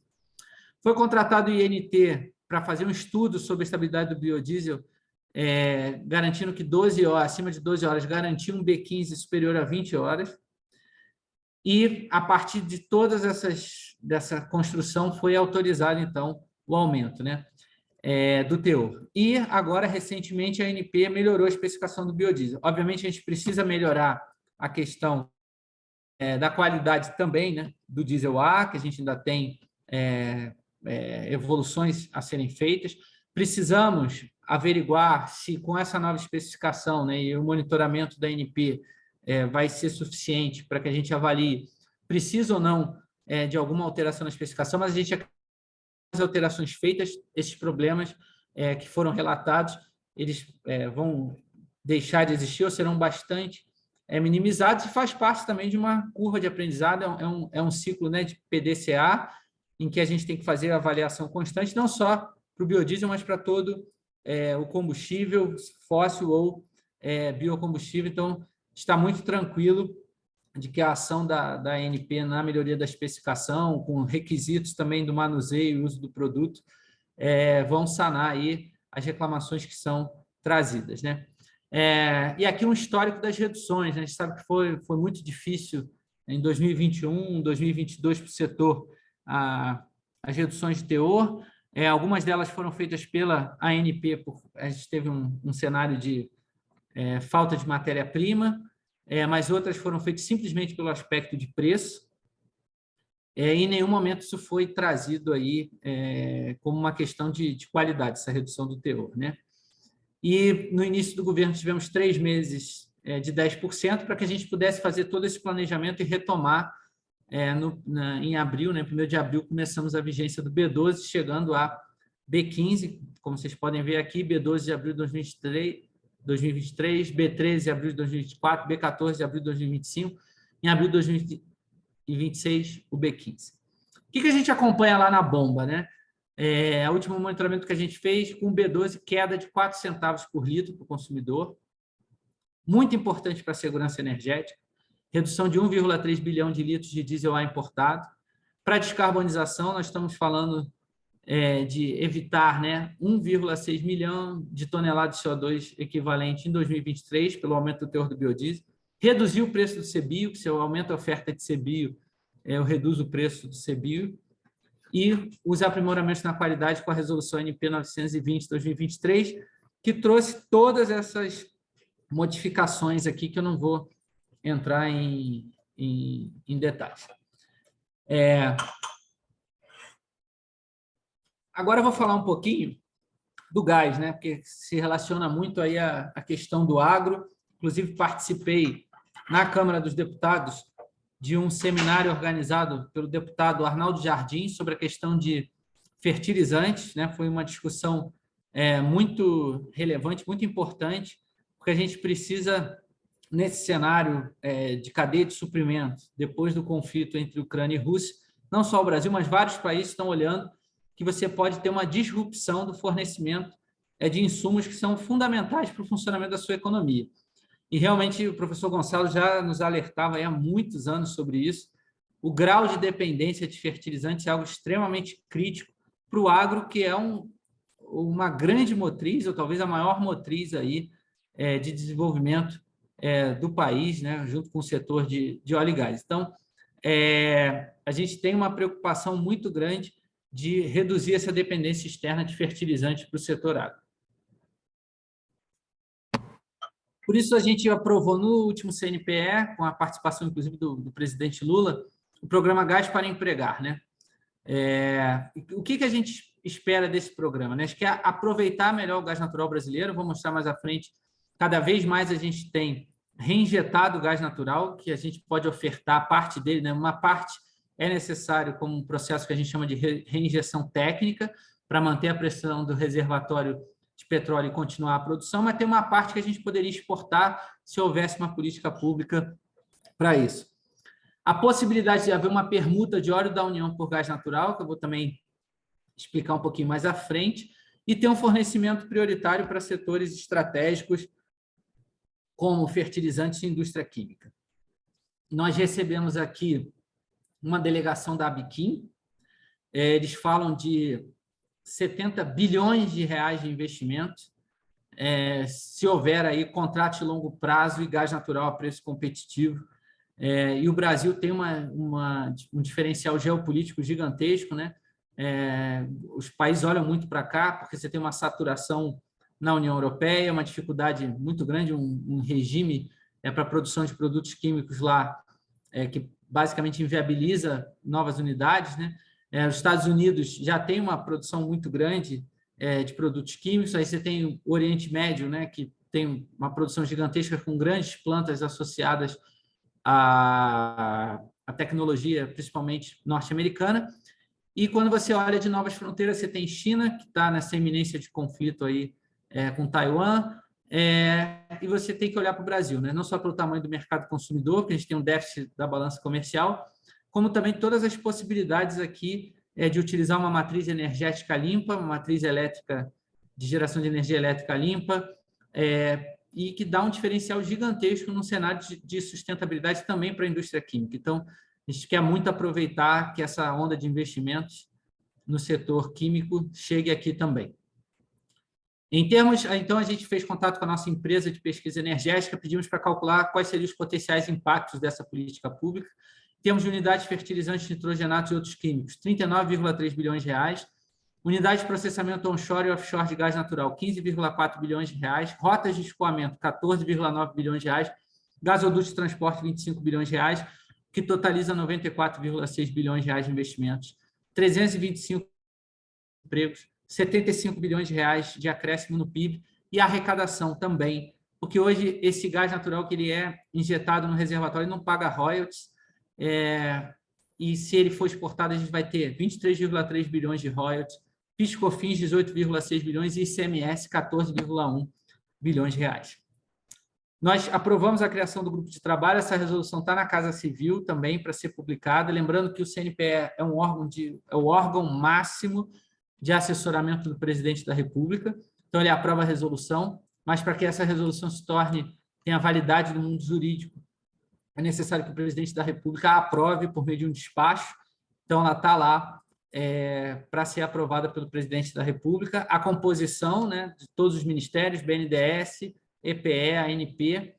Foi contratado o INT para fazer um estudo sobre a estabilidade do biodiesel, garantindo que 12 horas, acima de 12 horas, garantia um B15 superior a 20 horas. E, a partir de todas dessa construção, foi autorizado, então, o aumento, né, do teor. E, agora, recentemente, a ANP melhorou a especificação do biodiesel. Obviamente, a gente precisa melhorar a questão da qualidade também, né, do diesel A, que a gente ainda tem evoluções a serem feitas. Precisamos averiguar se, com essa nova especificação, né, e o monitoramento da ANP, vai ser suficiente para que a gente avalie precisa ou não de alguma alteração na especificação, mas a gente, as alterações feitas, esses problemas que foram relatados, eles vão deixar de existir ou serão bastante minimizados, e faz parte também de uma curva de aprendizado, é um ciclo, né, de PDCA, em que a gente tem que fazer a avaliação constante, não só para o biodiesel, mas para todo o combustível fóssil ou biocombustível. Então, está muito tranquilo de que a ação da ANP na melhoria da especificação, com requisitos também do manuseio e uso do produto, vão sanar aí as reclamações que são trazidas, né? E aqui um histórico das reduções, né? A gente sabe que foi muito difícil em 2021, 2022 para o setor as reduções de teor. Algumas delas foram feitas pela ANP, a gente teve um cenário de falta de matéria-prima, mas outras foram feitas simplesmente pelo aspecto de preço. Em nenhum momento isso foi trazido aí como uma questão de qualidade, essa redução do teor, né? E no início do governo tivemos 3 meses de 10% para que a gente pudesse fazer todo esse planejamento e retomar em abril, né? 1º de abril, começamos a vigência do B12, chegando a B15, como vocês podem ver aqui, B12 de abril de 2023, B13 de abril de 2024, B14 de abril de 2025, em abril de 2026, o B15. O que a gente acompanha lá na bomba, né? O último monitoramento que a gente fez, com o B12, queda de 4 centavos por litro para o consumidor, muito importante para a segurança energética, redução de 1,3 bilhão de litros de diesel A importado. Para a descarbonização, nós estamos falando de evitar, né, 1,6 milhão de toneladas de CO2 equivalente em 2023, pelo aumento do teor do biodiesel. Reduzir o preço do CBio, que se eu aumento a oferta de CBio, eu reduzo o preço do CBio. e os aprimoramentos na qualidade com a resolução NP 920/2023, que trouxe todas essas modificações aqui, que eu não vou entrar em detalhes. Agora eu vou falar um pouquinho do gás, né? Porque se relaciona muito aí a questão do agro. Inclusive, participei na Câmara dos Deputados de um seminário organizado pelo deputado Arnaldo Jardim sobre a questão de fertilizantes, né? Foi uma discussão muito relevante, muito importante, porque a gente precisa, nesse cenário de cadeia de suprimento, depois do conflito entre Ucrânia e Rússia, não só o Brasil, mas vários países estão olhando que você pode ter uma disrupção do fornecimento de insumos que são fundamentais para o funcionamento da sua economia. E, realmente, o professor Gonçalo já nos alertava há muitos anos sobre isso. O grau de dependência de fertilizantes é algo extremamente crítico para o agro, que é uma grande motriz, ou talvez a maior motriz aí, de desenvolvimento do país, né, junto com o setor de óleo e gás. Então, a gente tem uma preocupação muito grande de reduzir essa dependência externa de fertilizantes para o setor agro. Por isso, a gente aprovou no último CNPE, com a participação, inclusive, do presidente Lula, o programa Gás para Empregar, né? O que a gente espera desse programa, né? Acho que é aproveitar melhor o gás natural brasileiro. Vou mostrar mais à frente. Cada vez mais a gente tem reinjetado o gás natural, que a gente pode ofertar parte dele, né? Uma parte é necessário como um processo que a gente chama de reinjeção técnica, para manter a pressão do reservatório de petróleo e continuar a produção, mas tem uma parte que a gente poderia exportar se houvesse uma política pública para isso. A possibilidade de haver uma permuta de óleo da União por gás natural, que eu vou também explicar um pouquinho mais à frente, e ter um fornecimento prioritário para setores estratégicos, como fertilizantes e indústria química. Nós recebemos aqui uma delegação da Abiquim. Eles falam de 70 bilhões de reais de investimento, se houver aí contrato de longo prazo e gás natural a preço competitivo. E o Brasil tem um diferencial geopolítico gigantesco, né? Os países olham muito para cá, porque você tem uma saturação na União Europeia, uma dificuldade muito grande, um regime para a produção de produtos químicos lá, que basicamente inviabiliza novas unidades, né? Os Estados Unidos já tem uma produção muito grande de produtos químicos. Aí você tem o Oriente Médio, né, que tem uma produção gigantesca com grandes plantas associadas à tecnologia, principalmente norte-americana. E quando você olha de novas fronteiras, você tem China, que está nessa iminência de conflito aí, com Taiwan, e você tem que olhar para o Brasil, né? Não só pelo tamanho do mercado consumidor, que a gente tem um déficit da balança comercial, como também todas as possibilidades aqui de utilizar uma matriz energética limpa, uma matriz elétrica de geração de energia elétrica limpa, e que dá um diferencial gigantesco no cenário de sustentabilidade também para a indústria química. Então, a gente quer muito aproveitar que essa onda de investimentos no setor químico chegue aqui também. Então, a gente fez contato com a nossa empresa de pesquisa energética, pedimos para calcular quais seriam os potenciais impactos dessa política pública. Temos de unidades de fertilizantes, nitrogenatos e outros químicos, 39,3 bilhões de reais. Unidade de processamento onshore e offshore de gás natural, 15,4 bilhões de reais. Rotas de escoamento, 14,9 bilhões de reais. Gasoduto de transporte, 25 bilhões de reais, que totaliza 94,6 bilhões de reais de investimentos. 325 empregos, 75 bilhões de reais de acréscimo no PIB e arrecadação também, porque hoje esse gás natural que ele é injetado no reservatório não paga royalties, e se ele for exportado, a gente vai ter 23,3 bilhões de royalties, PIS/COFINS 18,6 bilhões e ICMS 14,1 bilhões de reais. Nós aprovamos a criação do grupo de trabalho, essa resolução está na Casa Civil também para ser publicada, lembrando que o CNPE é o órgão máximo de assessoramento do presidente da República, então ele aprova a resolução, mas para que essa resolução tenha validade no mundo jurídico, é necessário que o presidente da República a aprove por meio de um despacho. Então, ela está lá para ser aprovada pelo presidente da República. A composição, né, de todos os ministérios, BNDES, EPE, ANP,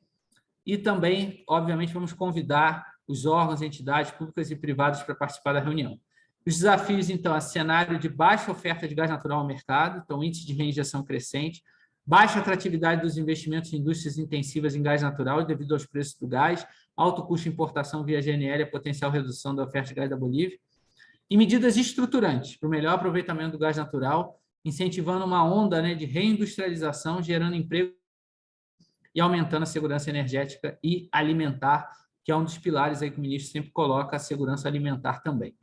e também, obviamente, vamos convidar os órgãos, entidades públicas e privadas para participar da reunião. Os desafios, então, é cenário de baixa oferta de gás natural ao mercado, então índice de reinjeção crescente, baixa atratividade dos investimentos em indústrias intensivas em gás natural devido aos preços do gás, alto custo de importação via GNL e potencial redução da oferta de gás da Bolívia, e medidas estruturantes para o melhor aproveitamento do gás natural, incentivando uma onda, né, de reindustrialização, gerando emprego e aumentando a segurança energética e alimentar, que é um dos pilares aí que o ministro sempre coloca, a segurança alimentar também.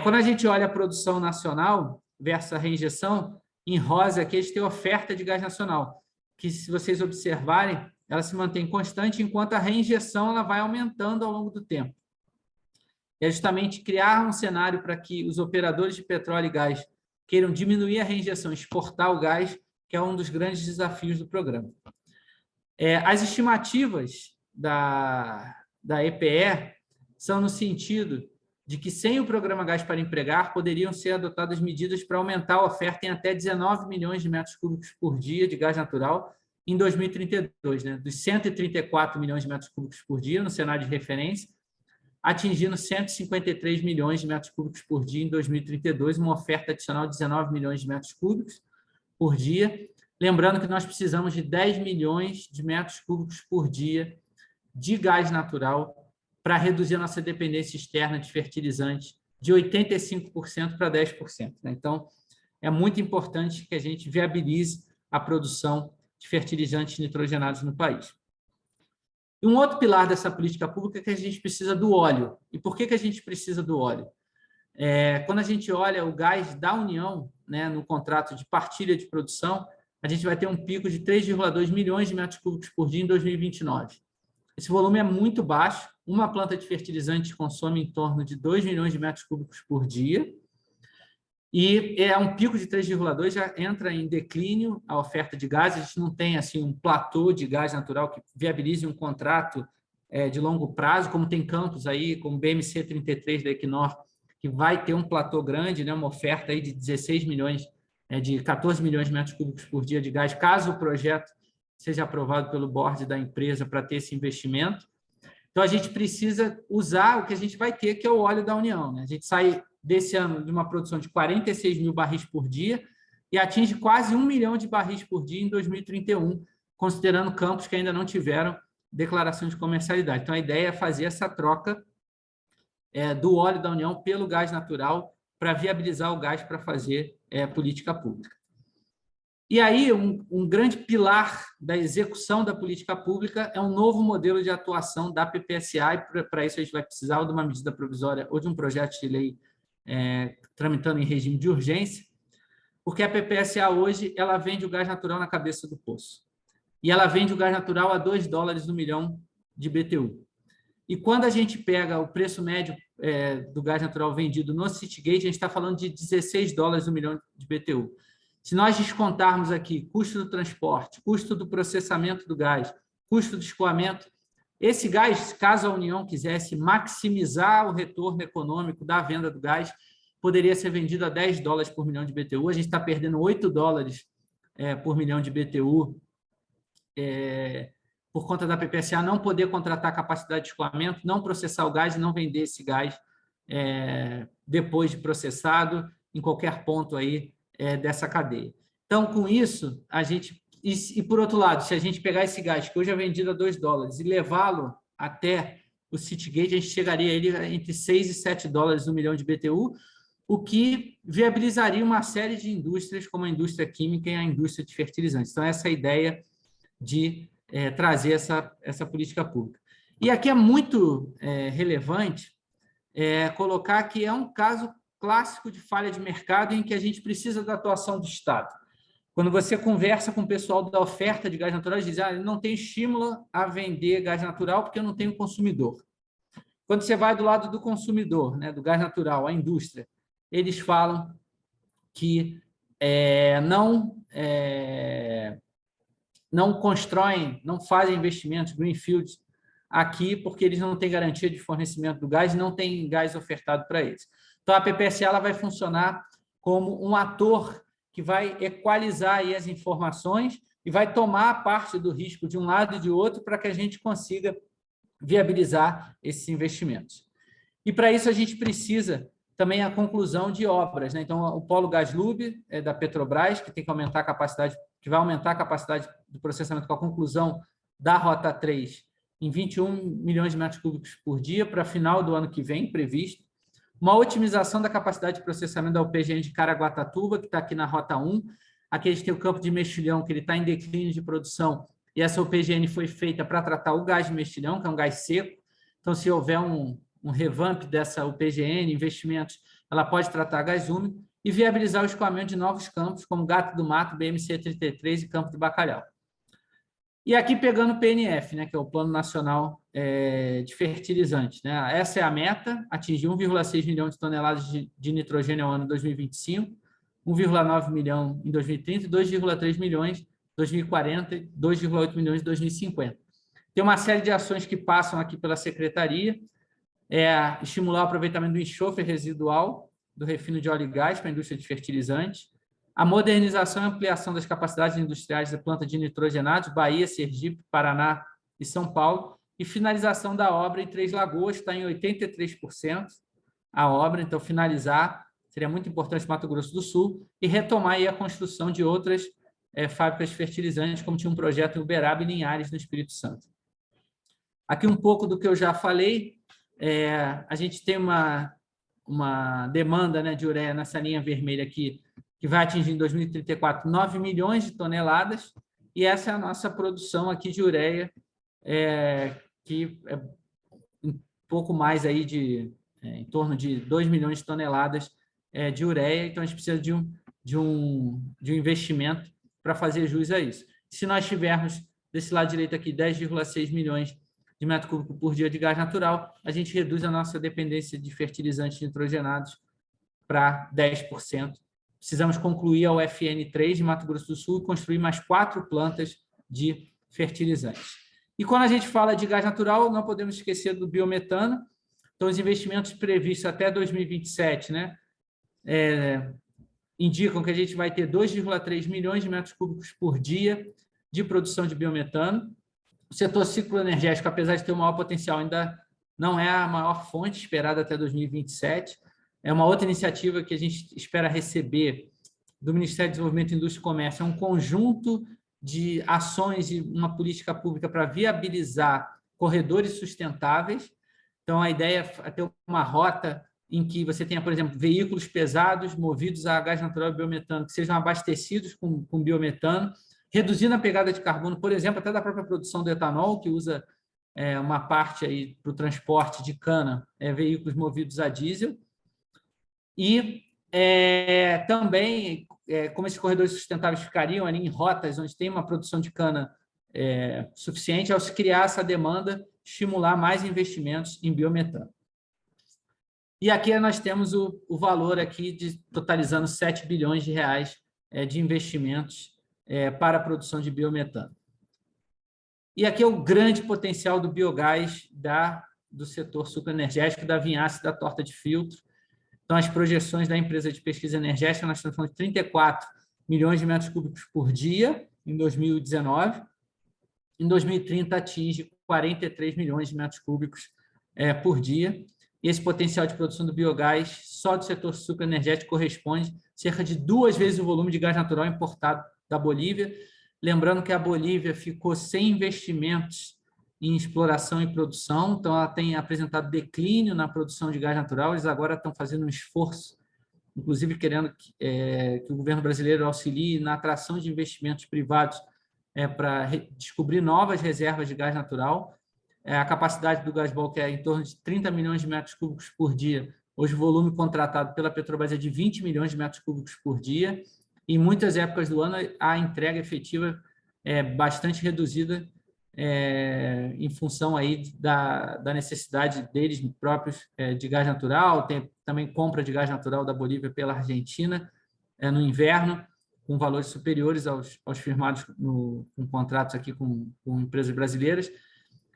Quando a gente olha a produção nacional versus a reinjeção, em rosa aqui a gente tem oferta de gás nacional, que se vocês observarem, ela se mantém constante, enquanto a reinjeção ela vai aumentando ao longo do tempo. É justamente criar um cenário para que os operadores de petróleo e gás queiram diminuir a reinjeção, exportar o gás, que é um dos grandes desafios do programa. As estimativas da EPE são no sentido de que, sem o programa Gás para Empregar, poderiam ser adotadas medidas para aumentar a oferta em até 19 milhões de metros cúbicos por dia de gás natural em 2032, né? Dos 134 milhões de metros cúbicos por dia no cenário de referência, atingindo 153 milhões de metros cúbicos por dia em 2032, uma oferta adicional de 19 milhões de metros cúbicos por dia. Lembrando que nós precisamos de 10 milhões de metros cúbicos por dia de gás natural para reduzir a nossa dependência externa de fertilizantes de 85% para 10%. Né? Então, é muito importante que a gente viabilize a produção de fertilizantes nitrogenados no país. E um outro pilar dessa política pública é que a gente precisa do óleo. E por que a gente precisa do óleo? Quando a gente olha o gás da União, né, no contrato de partilha de produção, a gente vai ter um pico de 3,2 milhões de metros cúbicos por dia em 2029. Esse volume é muito baixo. Uma planta de fertilizante consome em torno de 2 milhões de metros cúbicos por dia. E um pico de 3,2 já entra em declínio a oferta de gás. A gente não tem assim, um platô de gás natural que viabilize um contrato de longo prazo, como tem campos aí, como o BMC 33 da Equinor, que vai ter um platô grande, né, uma oferta aí de 16 milhões, de 14 milhões de metros cúbicos por dia de gás, caso o projeto seja aprovado pelo board da empresa para ter esse investimento. Então, a gente precisa usar o que a gente vai ter, que é o óleo da União. Né? A gente sai desse ano de uma produção de 46 mil barris por dia e atinge quase 1 milhão de barris por dia em 2031, considerando campos que ainda não tiveram declaração de comercialidade. Então, a ideia é fazer essa troca do óleo da União pelo gás natural para viabilizar o gás para fazer política pública. E aí, um grande pilar da execução da política pública é um novo modelo de atuação da PPSA, e para isso a gente vai precisar de uma medida provisória ou de um projeto de lei tramitando em regime de urgência, porque a PPSA hoje ela vende o gás natural na cabeça do poço. E ela vende o gás natural a $2 no milhão de BTU. E quando a gente pega o preço médio do gás natural vendido no Citygate, a gente está falando de $16 no milhão de BTU. Se nós descontarmos aqui custo do transporte, custo do processamento do gás, custo do escoamento, esse gás, caso a União quisesse maximizar o retorno econômico da venda do gás, poderia ser vendido a $10 por milhão de BTU. A gente está perdendo $8 por milhão de BTU por conta da PPSA não poder contratar capacidade de escoamento, não processar o gás e não vender esse gás depois de processado em qualquer ponto aí dessa cadeia. Então, com isso, a gente... E, por outro lado, se a gente pegar esse gás, que hoje é vendido a $2, e levá-lo até o Citygate, a gente chegaria a ele entre $6 e $7 no milhão de BTU, o que viabilizaria uma série de indústrias, como a indústria química e a indústria de fertilizantes. Então, essa é a ideia de trazer essa política pública. E aqui é muito relevante colocar que é um caso clássico de falha de mercado em que a gente precisa da atuação do Estado. Quando você conversa com o pessoal da oferta de gás natural, eles dizem não tem estímulo a vender gás natural porque eu não tenho consumidor. Quando você vai do lado do consumidor, né, do gás natural, a indústria, eles falam que não constroem, não fazem investimentos, greenfields, aqui porque eles não têm garantia de fornecimento do gás e não tem gás ofertado para eles. Então, a PPSA ela vai funcionar como um ator que vai equalizar aí as informações e vai tomar a parte do risco de um lado e de outro para que a gente consiga viabilizar esses investimentos. E, para isso, a gente precisa também a conclusão de obras, né? Então, o Polo Gaslub da Petrobras, que tem que aumentar a capacidade, que vai aumentar a capacidade do processamento com a conclusão da Rota 3 em 21 milhões de metros cúbicos por dia para final do ano que vem, previsto. Uma otimização da capacidade de processamento da UPGN de Caraguatatuba, que está aqui na Rota 1. Aqui a gente tem o campo de mexilhão, que ele está em declínio de produção, e essa UPGN foi feita para tratar o gás de mexilhão, que é um gás seco. Então, se houver um revamp dessa UPGN, investimentos, ela pode tratar gás úmido e viabilizar o escoamento de novos campos, como Gato do Mato, BMC-33 e Campo de Bacalhau. E aqui pegando o PNF, né, que é o Plano Nacional de Fertilizantes. Né? Essa é a meta, atingir 1,6 milhão de toneladas de nitrogênio ao ano em 2025, 1,9 milhão em 2030 e 2,3 milhões em 2040 e 2,8 milhões em 2050. Tem uma série de ações que passam aqui pela Secretaria, estimular o aproveitamento do enxofre residual do refino de óleo e gás para a indústria de fertilizantes, a modernização e ampliação das capacidades industriais da planta de nitrogenados, Bahia, Sergipe, Paraná e São Paulo, e finalização da obra em Três Lagoas, está em 83% a obra, então finalizar seria muito importante no Mato Grosso do Sul, e retomar aí a construção de outras fábricas de fertilizantes, como tinha um projeto em Uberaba e Linhares, no Espírito Santo. Aqui um pouco do que eu já falei, a gente tem uma demanda, né, de ureia nessa linha vermelha aqui, que vai atingir em 2034 9 milhões de toneladas, e essa é a nossa produção aqui de ureia, que é um pouco mais aí em torno de 2 milhões de toneladas de ureia, então a gente precisa de um investimento para fazer jus a isso. Se nós tivermos, desse lado direito aqui, 10,6 milhões de metro cúbico por dia de gás natural, a gente reduz a nossa dependência de fertilizantes nitrogenados para 10%. Precisamos concluir a UFN3 de Mato Grosso do Sul e construir mais 4 plantas de fertilizantes. E quando a gente fala de gás natural, não podemos esquecer do biometano. Então, os investimentos previstos até 2027, né, indicam que a gente vai ter 2,3 milhões de metros cúbicos por dia de produção de biometano. O setor cicloenergético, apesar de ter o maior potencial, ainda não é a maior fonte esperada até 2027. É uma outra iniciativa que a gente espera receber do Ministério do Desenvolvimento, Indústria e Comércio, é um conjunto de ações e uma política pública para viabilizar corredores sustentáveis. Então, a ideia é ter uma rota em que você tenha, por exemplo, veículos pesados movidos a gás natural e biometano, que sejam abastecidos com biometano, reduzindo a pegada de carbono, por exemplo, até da própria produção do etanol, que usa uma parte aí para o transporte de cana, veículos movidos a diesel. E também, como esses corredores sustentáveis ficariam ali em rotas onde tem uma produção de cana suficiente, ao se criar essa demanda, estimular mais investimentos em biometano. E aqui nós temos o valor aqui totalizando 7 bilhões de reais de investimentos para a produção de biometano. E aqui é o grande potencial do biogás do setor sucroenergético, da vinhaça e da torta de filtro. Então, as projeções da empresa de pesquisa energética, nós estamos falando de 34 milhões de metros cúbicos por dia em 2019. Em 2030, atinge 43 milhões de metros cúbicos por dia. E esse potencial de produção do biogás só do setor sucroenergético corresponde a cerca de 2 vezes o volume de gás natural importado da Bolívia. Lembrando que a Bolívia ficou sem investimentos em exploração e produção, então ela tem apresentado declínio na produção de gás natural. Eles agora estão fazendo um esforço, inclusive querendo que o governo brasileiro auxilie na atração de investimentos privados para descobrir novas reservas de gás natural. A capacidade do Gasbol, que é em torno de 30 milhões de metros cúbicos por dia, hoje o volume contratado pela Petrobras é de 20 milhões de metros cúbicos por dia. Em muitas épocas do ano, a entrega efetiva é bastante reduzida, em função aí da necessidade deles próprios de gás natural. Tem também compra de gás natural da Bolívia pela Argentina no inverno, com valores superiores aos firmados com contratos aqui com empresas brasileiras.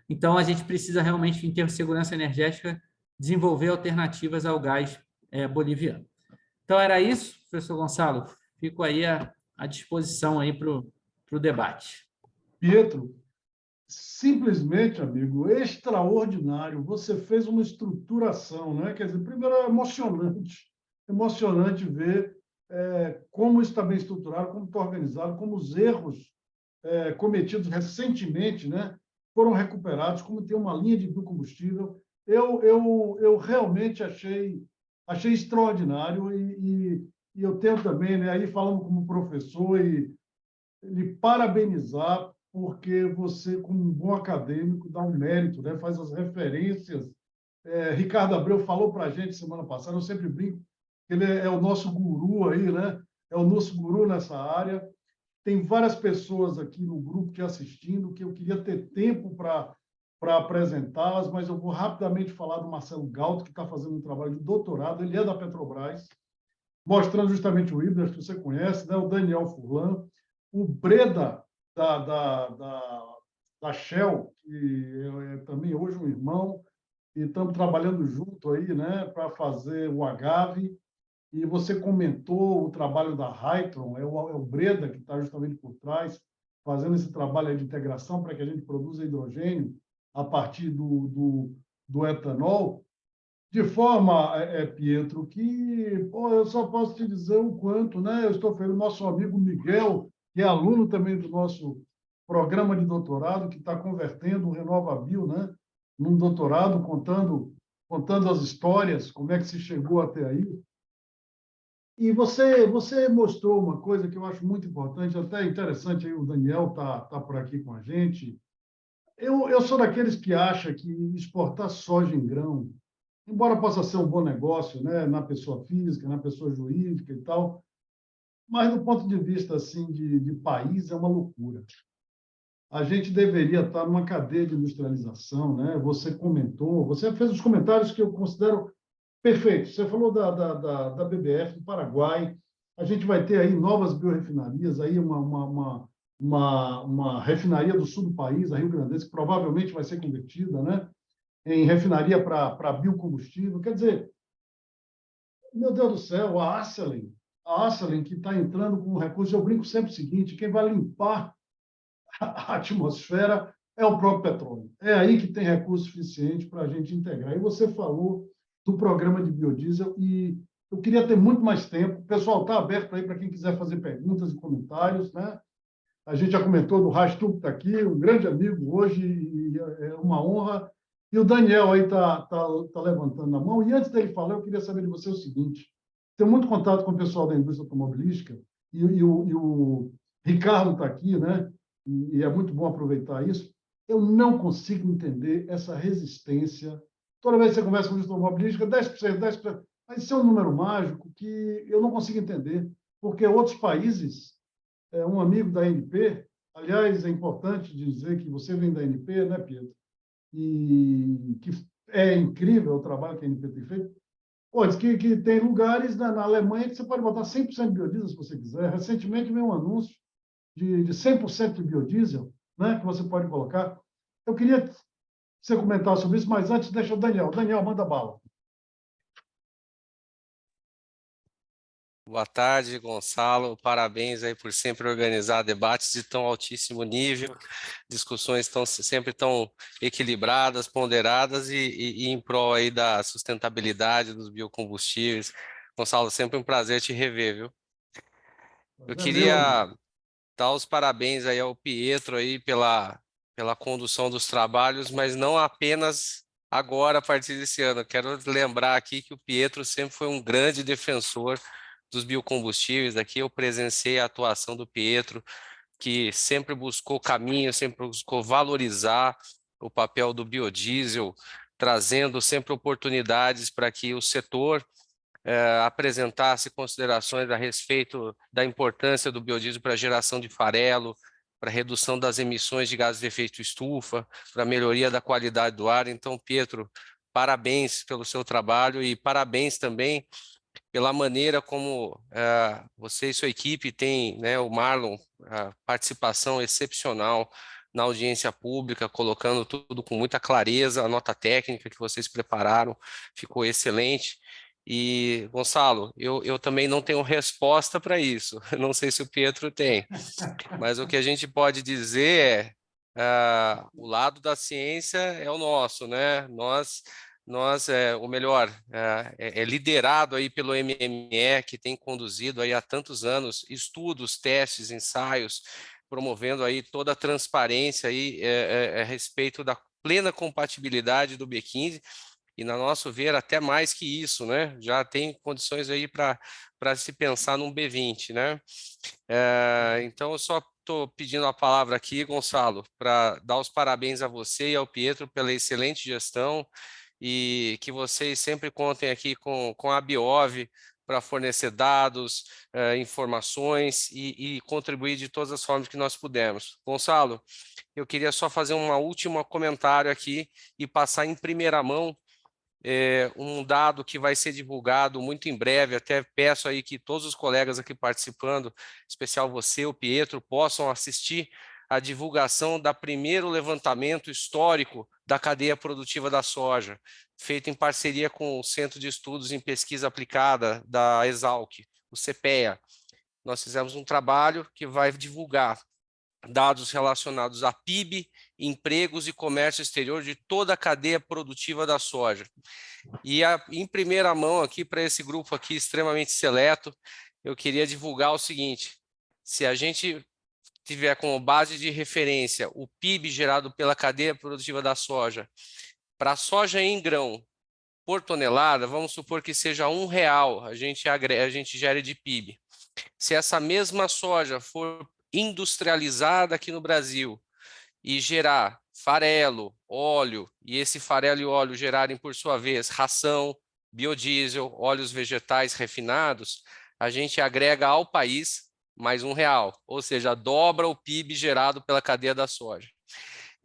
Então, a gente precisa realmente, em termos de segurança energética, desenvolver alternativas ao gás boliviano. Então, era isso, professor Gonçalo. Fico aí à disposição aí para o debate. Pietro, simplesmente, amigo, extraordinário. Você fez uma estruturação, né? Quer dizer, primeiro é emocionante ver como está bem estruturado, como está organizado, como os erros cometidos recentemente, né, foram recuperados, como tem uma linha de biocombustível. Eu realmente achei extraordinário e eu tenho também, né, aí falando como professor, e lhe parabenizar, porque você, como um bom acadêmico, dá um mérito, né, faz as referências. Ricardo Abreu falou para a gente semana passada, eu sempre brinco, que ele é o nosso guru aí, né? É o nosso guru nessa área. Tem várias pessoas aqui no grupo te assistindo que eu queria ter tempo para apresentá-las, mas eu vou rapidamente falar do Marcelo Galto, que está fazendo um trabalho de doutorado, ele é da Petrobras, mostrando justamente o híbrido, acho que você conhece, né? O Daniel Furlan, o Breda, da Shell, que é também hoje um irmão, e estamos trabalhando junto aí, né, para fazer o Agave. E você comentou o trabalho da Hytron, é o Breda que está justamente por trás, fazendo esse trabalho de integração para que a gente produza hidrogênio a partir do etanol, de forma, Pietro, que eu só posso te dizer o quanto, né? Eu estou falando, nosso amigo Miguel, que é aluno também do nosso programa de doutorado, que está convertendo o RenovaBio, né, num doutorado, contando as histórias, como é que se chegou até aí. E você mostrou uma coisa que eu acho muito importante, até interessante, aí o Daniel tá por aqui com a gente. Eu sou daqueles que acham que exportar soja em grão, embora possa ser um bom negócio, né, na pessoa física, na pessoa jurídica e tal, mas do ponto de vista assim, de país, é uma loucura. A gente deveria estar numa cadeia de industrialização, né? Você comentou, você fez os comentários que eu considero perfeito. Você falou da BBF do Paraguai. A gente vai ter aí novas biorefinarias, aí uma refinaria do sul do país, a Rio Grandense, que provavelmente vai ser convertida, né, em refinaria para biocombustível. Quer dizer, meu Deus do céu, a Acelen que está entrando com recursos, eu brinco sempre o seguinte, quem vai limpar a atmosfera é o próprio petróleo. É aí que tem recurso suficiente para a gente integrar. E você falou do programa de biodiesel e eu queria ter muito mais tempo. O pessoal está aberto aí para quem quiser fazer perguntas e comentários, né? A gente já comentou do Rastu, que está aqui, um grande amigo hoje, e é uma honra. E o Daniel aí tá levantando a mão. E antes dele falar, eu queria saber de você o seguinte: tenho muito contato com o pessoal da indústria automobilística, e o Ricardo está aqui, né? E é muito bom aproveitar isso. Eu não consigo entender essa resistência. Toda vez que você conversa com a indústria automobilística, 10%, 10%. Mas isso é um número mágico que eu não consigo entender, porque outros países, um amigo da ANP, aliás, é importante dizer que você vem da ANP, né, Pedro? E que é incrível o trabalho que a ANP tem feito. Pô, diz que tem lugares na Alemanha que você pode botar 100% de biodiesel se você quiser. Recentemente veio um anúncio de 100% de biodiesel, né, que você pode colocar. Eu queria que você comentasse sobre isso, mas antes deixa o Daniel. Daniel, manda bala. Boa tarde, Gonçalo. Parabéns aí por sempre organizar debates de tão altíssimo nível, discussões sempre tão equilibradas, ponderadas e em prol aí da sustentabilidade dos biocombustíveis. Gonçalo, sempre um prazer te rever, viu? Eu Valeu. queria dar os parabéns aí ao Pietro aí pela condução dos trabalhos, mas não apenas agora, a partir desse ano. Eu quero lembrar aqui que o Pietro sempre foi um grande defensor dos biocombustíveis. Aqui eu presenciei a atuação do Pietro, que sempre buscou caminhos, sempre buscou valorizar o papel do biodiesel, trazendo sempre oportunidades para que o setor apresentasse considerações a respeito da importância do biodiesel para a geração de farelo, para a redução das emissões de gases de efeito estufa, para a melhoria da qualidade do ar. Então, Pietro, parabéns pelo seu trabalho e parabéns também pela maneira como você e sua equipe têm, né, o Marlon, a participação excepcional na audiência pública, colocando tudo com muita clareza, a nota técnica que vocês prepararam ficou excelente. E, Gonçalo, eu também não tenho resposta para isso, não sei se o Pietro tem, mas o que a gente pode dizer é o lado da ciência é o nosso, né? O melhor, é liderado aí pelo MME, que tem conduzido aí há tantos anos estudos, testes, ensaios, promovendo aí toda a transparência aí, a respeito da plena compatibilidade do B15, e, na nosso ver, até mais que isso, né? Já tem condições aí para se pensar num B20, né? Então, eu só estou pedindo a palavra aqui, Gonçalo, para dar os parabéns a você e ao Pietro pela excelente gestão, e que vocês sempre contem aqui com a Biov para fornecer dados, informações e contribuir de todas as formas que nós pudermos. Gonçalo, eu queria só fazer um último comentário aqui e passar em primeira mão um dado que vai ser divulgado muito em breve. Até peço aí que todos os colegas aqui participando, em especial você, o Pietro, possam assistir a divulgação da primeiro levantamento histórico da cadeia produtiva da soja, feito em parceria com o Centro de Estudos em Pesquisa Aplicada da Exalc, o CPEA. Nós fizemos um trabalho que vai divulgar dados relacionados a PIB, empregos e comércio exterior de toda a cadeia produtiva da soja. E em primeira mão aqui, para esse grupo aqui extremamente seleto, eu queria divulgar o seguinte: se a gente tiver como base de referência o PIB gerado pela cadeia produtiva da soja, para a soja em grão por tonelada, vamos supor que seja R$1 a gente gere de PIB. Se essa mesma soja for industrializada aqui no Brasil e gerar farelo, óleo, e esse farelo e óleo gerarem, por sua vez, ração, biodiesel, óleos vegetais refinados, a gente agrega ao país mais R$1, ou seja, dobra o PIB gerado pela cadeia da soja.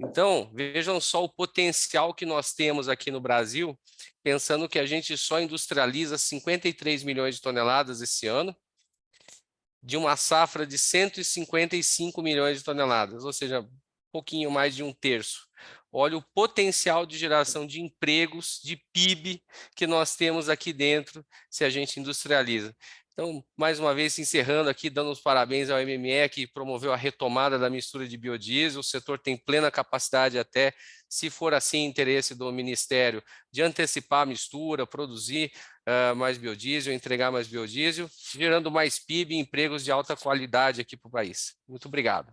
Então, vejam só o potencial que nós temos aqui no Brasil, pensando que a gente só industrializa 53 milhões de toneladas esse ano, de uma safra de 155 milhões de toneladas, ou seja, um pouquinho mais de 1/3. Olha o potencial de geração de empregos, de PIB que nós temos aqui dentro se a gente industrializa. Então, mais uma vez, encerrando aqui, dando os parabéns ao MME, que promoveu a retomada da mistura de biodiesel. O setor tem plena capacidade, até, se for assim interesse do Ministério, de antecipar a mistura, produzir mais biodiesel, entregar mais biodiesel, gerando mais PIB e empregos de alta qualidade aqui para o país. Muito obrigado.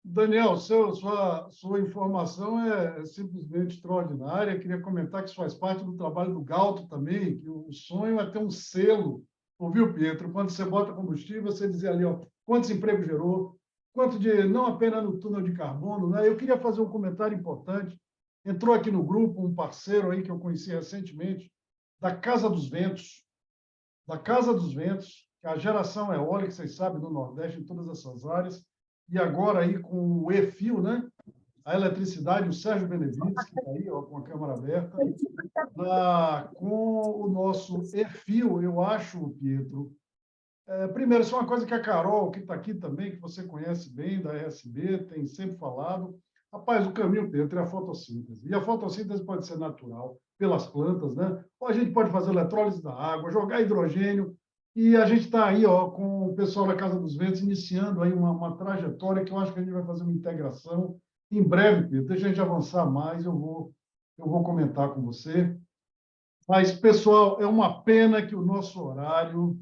Daniel, sua informação é simplesmente extraordinária. Queria comentar que isso faz parte do trabalho do Galto também, que o sonho é ter um selo. Ouviu, Pietro? Quando você bota combustível, você dizia ali, ó, quantos empregos gerou, quanto de, não apenas no túnel de carbono, né? Eu queria fazer um comentário importante. Entrou aqui no grupo um parceiro aí que eu conheci recentemente, da Casa dos Ventos, que é a geração eólica, vocês sabem, no Nordeste, em todas essas áreas. E agora aí com o E-Fio, né? A eletricidade, o Sérgio Benevides, que está aí, ó, com a câmara aberta. Com o nosso E-Fio, eu acho, Pietro, primeiro, isso é uma coisa que a Carol, que está aqui também, que você conhece bem, da ESB, tem sempre falado. Rapaz, o caminho, Pietro, é a fotossíntese. E a fotossíntese pode ser natural, pelas plantas, né? Ou a gente pode fazer eletrólise da água, jogar hidrogênio. E a gente está aí, ó, com o pessoal da Casa dos Ventos, iniciando aí uma trajetória que eu acho que a gente vai fazer uma integração em breve, Pedro. Deixa a gente avançar mais, eu vou comentar com você. Mas, pessoal, é uma pena que o nosso horário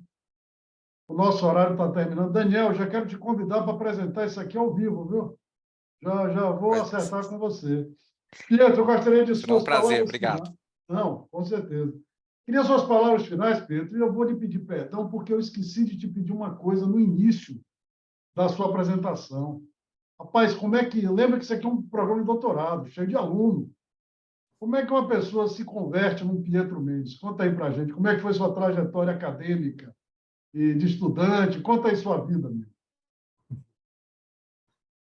está terminando. Daniel, já quero te convidar para apresentar isso aqui ao vivo, viu? Já vou acertar com você. Pietro, eu gostaria de suas palavras. Será um prazer, obrigado. Não, com certeza. Queria suas palavras finais, Pedro, e eu vou lhe pedir perdão, porque eu esqueci de te pedir uma coisa no início da sua apresentação. Rapaz, como é que... Lembra que isso aqui é um programa de doutorado, cheio de aluno. Como é que uma pessoa se converte num Pietro Mendes? Conta aí para a gente. Como é que foi sua trajetória acadêmica e de estudante? Conta aí sua vida, meu.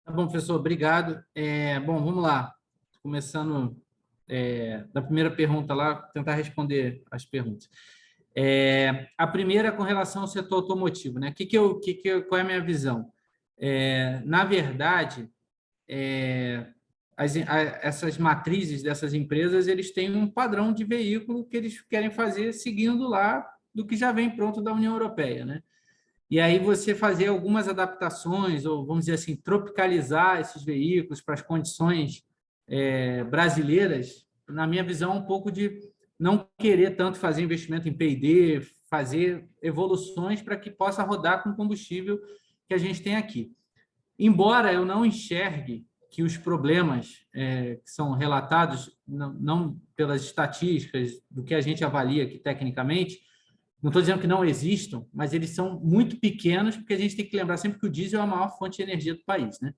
Tá bom, professor, obrigado. Bom, vamos lá. Começando da primeira pergunta lá, tentar responder as perguntas. A primeira é com relação ao setor automotivo, né? Qual é a minha visão? Na verdade, essas matrizes dessas empresas, eles têm um padrão de veículo que eles querem fazer seguindo lá do que já vem pronto da União Europeia, né? e aí você fazer algumas adaptações, ou vamos dizer assim, tropicalizar esses veículos para as condições brasileiras, na minha visão, um pouco de não querer tanto fazer investimento em P&D, fazer evoluções para que possa rodar com o combustível que a gente tem aqui. Embora eu não enxergue que os problemas que são relatados, não pelas estatísticas, do que a gente avalia aqui tecnicamente, não estou dizendo que não existam, mas eles são muito pequenos, porque a gente tem que lembrar sempre que o diesel é a maior fonte de energia do país, né?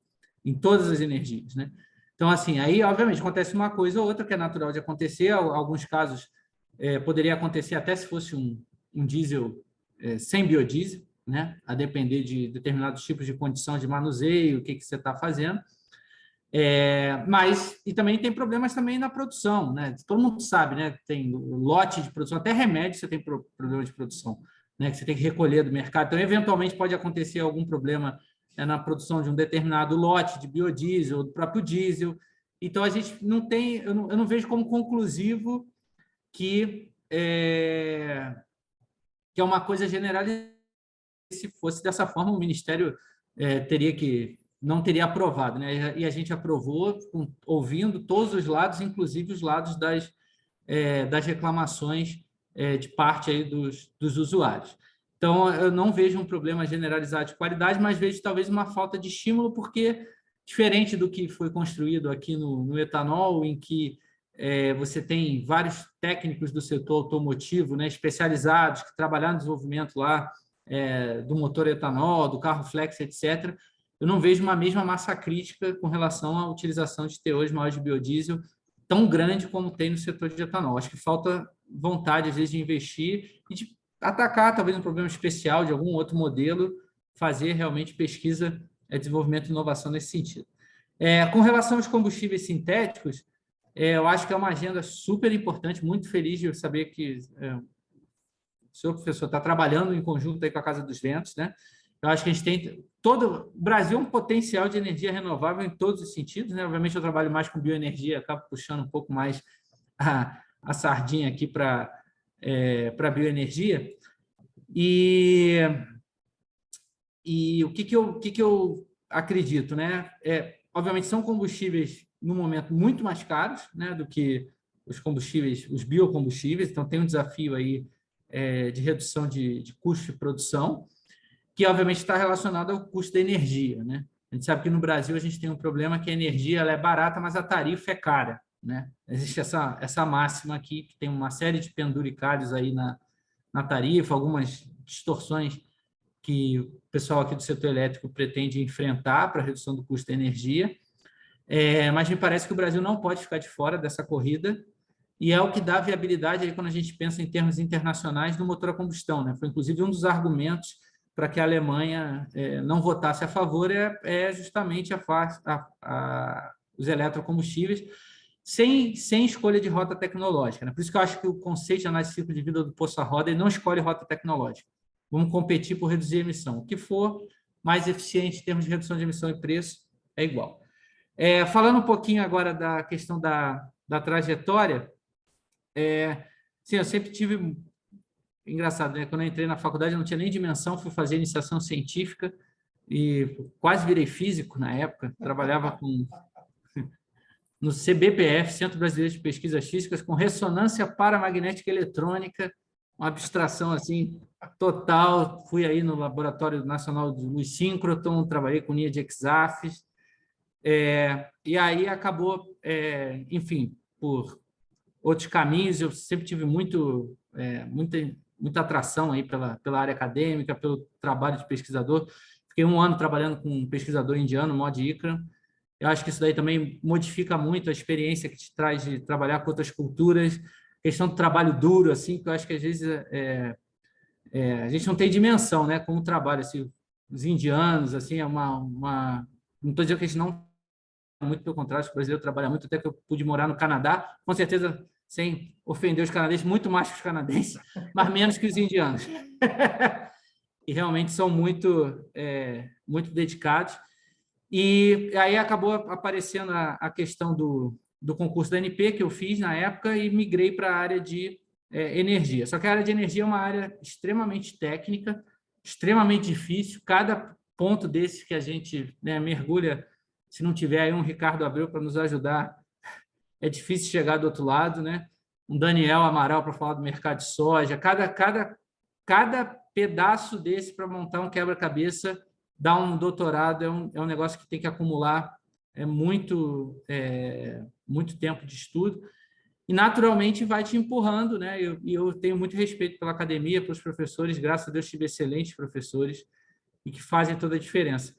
Em todas as energias, né? Então, assim, aí, obviamente, acontece uma coisa ou outra que é natural de acontecer. Alguns casos poderia acontecer até se fosse um diesel sem biodiesel, né? A depender de determinados tipos de condição de manuseio, o que você está fazendo. E também tem problemas também na produção, né? Todo mundo sabe, né? Tem lote de produção, até remédio você tem problema de produção, né? Que você tem que recolher do mercado. Então, eventualmente, pode acontecer algum problema na produção de um determinado lote de biodiesel ou do próprio diesel. Então, a gente não tem, eu não vejo como conclusivo que é uma coisa generalizada. Se fosse dessa forma, o Ministério não teria aprovado, né? E a gente aprovou ouvindo todos os lados, inclusive os lados das reclamações de parte aí dos usuários. Então, eu não vejo um problema generalizado de qualidade, mas vejo talvez uma falta de estímulo, porque, diferente do que foi construído aqui no etanol, em que você tem vários técnicos do setor automotivo, né, especializados, que trabalharam no desenvolvimento lá do motor etanol, do carro flex, etc., eu não vejo uma mesma massa crítica com relação à utilização de teores maiores de biodiesel tão grande como tem no setor de etanol. Acho que falta vontade, às vezes, de investir e de atacar talvez um problema especial de algum outro modelo, fazer realmente pesquisa, desenvolvimento e inovação nesse sentido. Com relação aos combustíveis sintéticos, eu acho que é uma agenda super importante, muito feliz de saber que o senhor professor está trabalhando em conjunto aí com a Casa dos Ventos, né? Eu acho que a gente tem o Brasil é um potencial de energia renovável em todos os sentidos, né? Obviamente, eu trabalho mais com bioenergia, acabo puxando um pouco mais a sardinha aqui para bioenergia. E o que eu acredito, né? Obviamente, são combustíveis, no momento, muito mais caros, né, do que os combustíveis, os biocombustíveis. Então, tem um desafio aí de redução de custo de produção, que, obviamente, está relacionado ao custo da energia, né? A gente sabe que no Brasil a gente tem um problema que a energia ela é barata, mas a tarifa é cara, né? Existe essa máxima aqui, que tem uma série de penduricalhos aí na tarifa, algumas distorções que o pessoal aqui do setor elétrico pretende enfrentar para a redução do custo da energia. Mas me parece que o Brasil não pode ficar de fora dessa corrida, e é o que dá viabilidade aí quando a gente pensa em termos internacionais do motor a combustão, né? Foi, inclusive, um dos argumentos para que a Alemanha não votasse a favor justamente os eletrocombustíveis sem escolha de rota tecnológica, né? Por isso que eu acho que o conceito de análise de ciclo de vida do poço à roda ele não escolhe rota tecnológica. Vamos competir por reduzir a emissão. O que for mais eficiente em termos de redução de emissão e preço é igual. Falando um pouquinho agora da questão da trajetória, sim, eu sempre tive... Engraçado, né? Quando eu entrei na faculdade, eu não tinha nem dimensão, fui fazer iniciação científica e quase virei físico na época. Trabalhava no CBPF, Centro Brasileiro de Pesquisas Físicas, com ressonância paramagnética eletrônica, uma abstração assim total. Fui aí no Laboratório Nacional de Luz Síncroton, trabalhei com linha de Exafes, e aí acabou, enfim, por outros caminhos. Eu sempre tive muita atração aí pela área acadêmica, pelo trabalho de pesquisador. Fiquei 1 ano trabalhando com um pesquisador indiano, Modi Ikram. Eu acho que isso daí também modifica muito a experiência que te traz de trabalhar com outras culturas. Questão do trabalho duro, assim, que eu acho que às vezes a gente não tem dimensão, né? Como trabalho, assim, os indianos, assim, não estou dizendo que a gente não... Muito pelo contrário, o brasileiro trabalha muito, até que eu pude morar no Canadá, com certeza, sem ofender os canadenses, muito mais que os canadenses, mas menos que os indianos. E realmente são muito dedicados. E aí acabou aparecendo a questão do concurso da ANP, que eu fiz na época, e migrei para a área de energia. Só que a área de energia é uma área extremamente técnica, extremamente difícil. Cada ponto desse que a gente, né, mergulha, se não tiver aí um Ricardo Abreu para nos ajudar, é difícil chegar do outro lado, né? Um Daniel Amaral para falar do mercado de soja. Cada pedaço desse para montar um quebra-cabeça, dar um doutorado, é um negócio que tem que acumular muito tempo de estudo. E, naturalmente, vai te empurrando, né? Eu tenho muito respeito pela academia, pelos professores. Graças a Deus, tive excelentes professores e que fazem toda a diferença.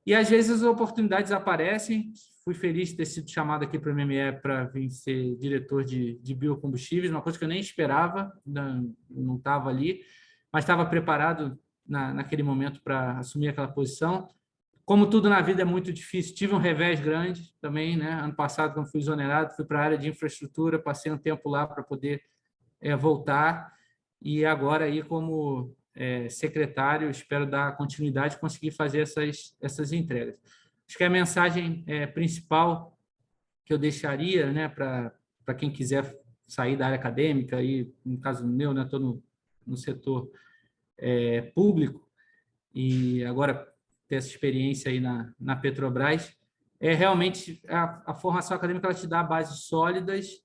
E, às vezes, as oportunidades aparecem. Fui feliz de ter sido chamado aqui para o MME para vir ser diretor de biocombustíveis, uma coisa que eu nem esperava, não estava ali, mas estava preparado naquele momento para assumir aquela posição. Como tudo na vida é muito difícil, tive um revés grande também, né? Ano passado, quando fui exonerado, fui para a área de infraestrutura, passei um tempo lá para poder voltar, e agora aí como secretário, espero dar continuidade e conseguir fazer essas entregas. Acho que a mensagem principal que eu deixaria, né, para quem quiser sair da área acadêmica, e no caso meu, né, estou no setor público, e agora ter essa experiência aí na Petrobras, realmente a formação acadêmica ela te dá bases sólidas,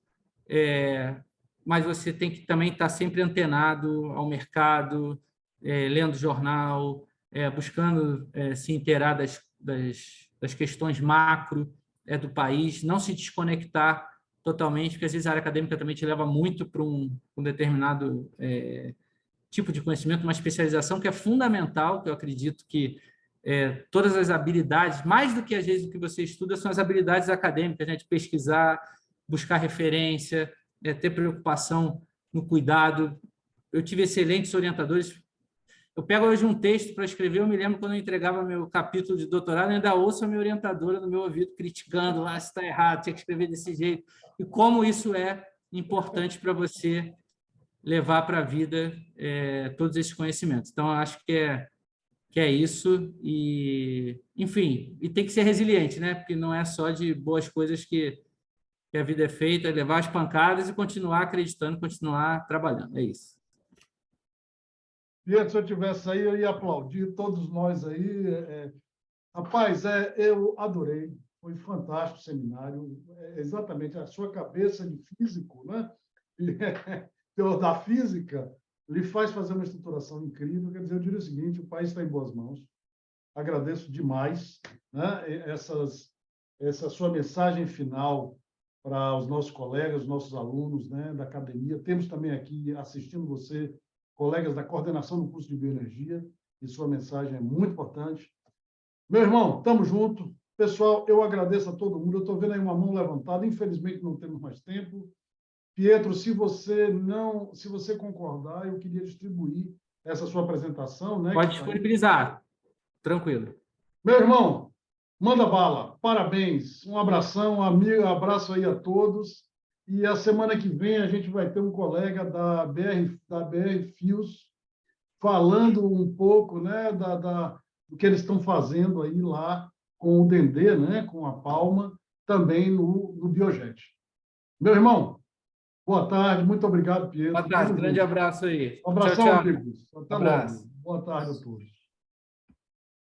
mas você tem que também estar sempre antenado ao mercado, lendo jornal, buscando se inteirar das questões macro do país, não se desconectar totalmente, porque às vezes a área acadêmica também te leva muito para um determinado tipo de conhecimento, uma especialização que é fundamental, que eu acredito que todas as habilidades, mais do que às vezes o que você estuda, são as habilidades acadêmicas, né? De pesquisar, buscar referência, ter preocupação no cuidado. Eu tive excelentes orientadores. Eu pego hoje um texto para escrever, eu me lembro quando eu entregava meu capítulo de doutorado, eu ainda ouço a minha orientadora no meu ouvido criticando, se está errado, tinha que escrever desse jeito. E como isso é importante para você levar para a vida todos esses conhecimentos. Então, eu acho que é isso. E, enfim, e tem que ser resiliente, né? Porque não é só de boas coisas que a vida é feita, é levar as pancadas e continuar acreditando, continuar trabalhando. É isso. Pietro, se eu tivesse aí, eu ia aplaudir todos nós aí. Rapaz, eu adorei. Foi fantástico o seminário. Exatamente, a sua cabeça de físico, né? Da física, lhe faz fazer uma estruturação incrível. Quer dizer, eu diria o seguinte, o país está em boas mãos. Agradeço demais, né, essa sua mensagem final para os nossos colegas, os nossos alunos, né, da academia. Temos também aqui, assistindo você, colegas da coordenação do curso de bioenergia, e sua mensagem é muito importante. Meu irmão, estamos juntos. Pessoal, eu agradeço a todo mundo. Eu estou vendo aí uma mão levantada. Infelizmente, não temos mais tempo. Pietro, se você concordar, eu queria distribuir essa sua apresentação, né? Pode disponibilizar. Tranquilo. Meu irmão, manda bala. Parabéns. Um abração, amigo, abraço aí a todos. E a semana que vem a gente vai ter um colega da BR Fios falando um pouco, né, do que eles estão fazendo aí lá com o Dendê, né, com a Palma, também no Biojet. Meu irmão, boa tarde, muito obrigado, Pietro. Boa tarde, grande abraço aí. Um abração, tchau, tchau. amigos. Até logo. Boa tarde a todos.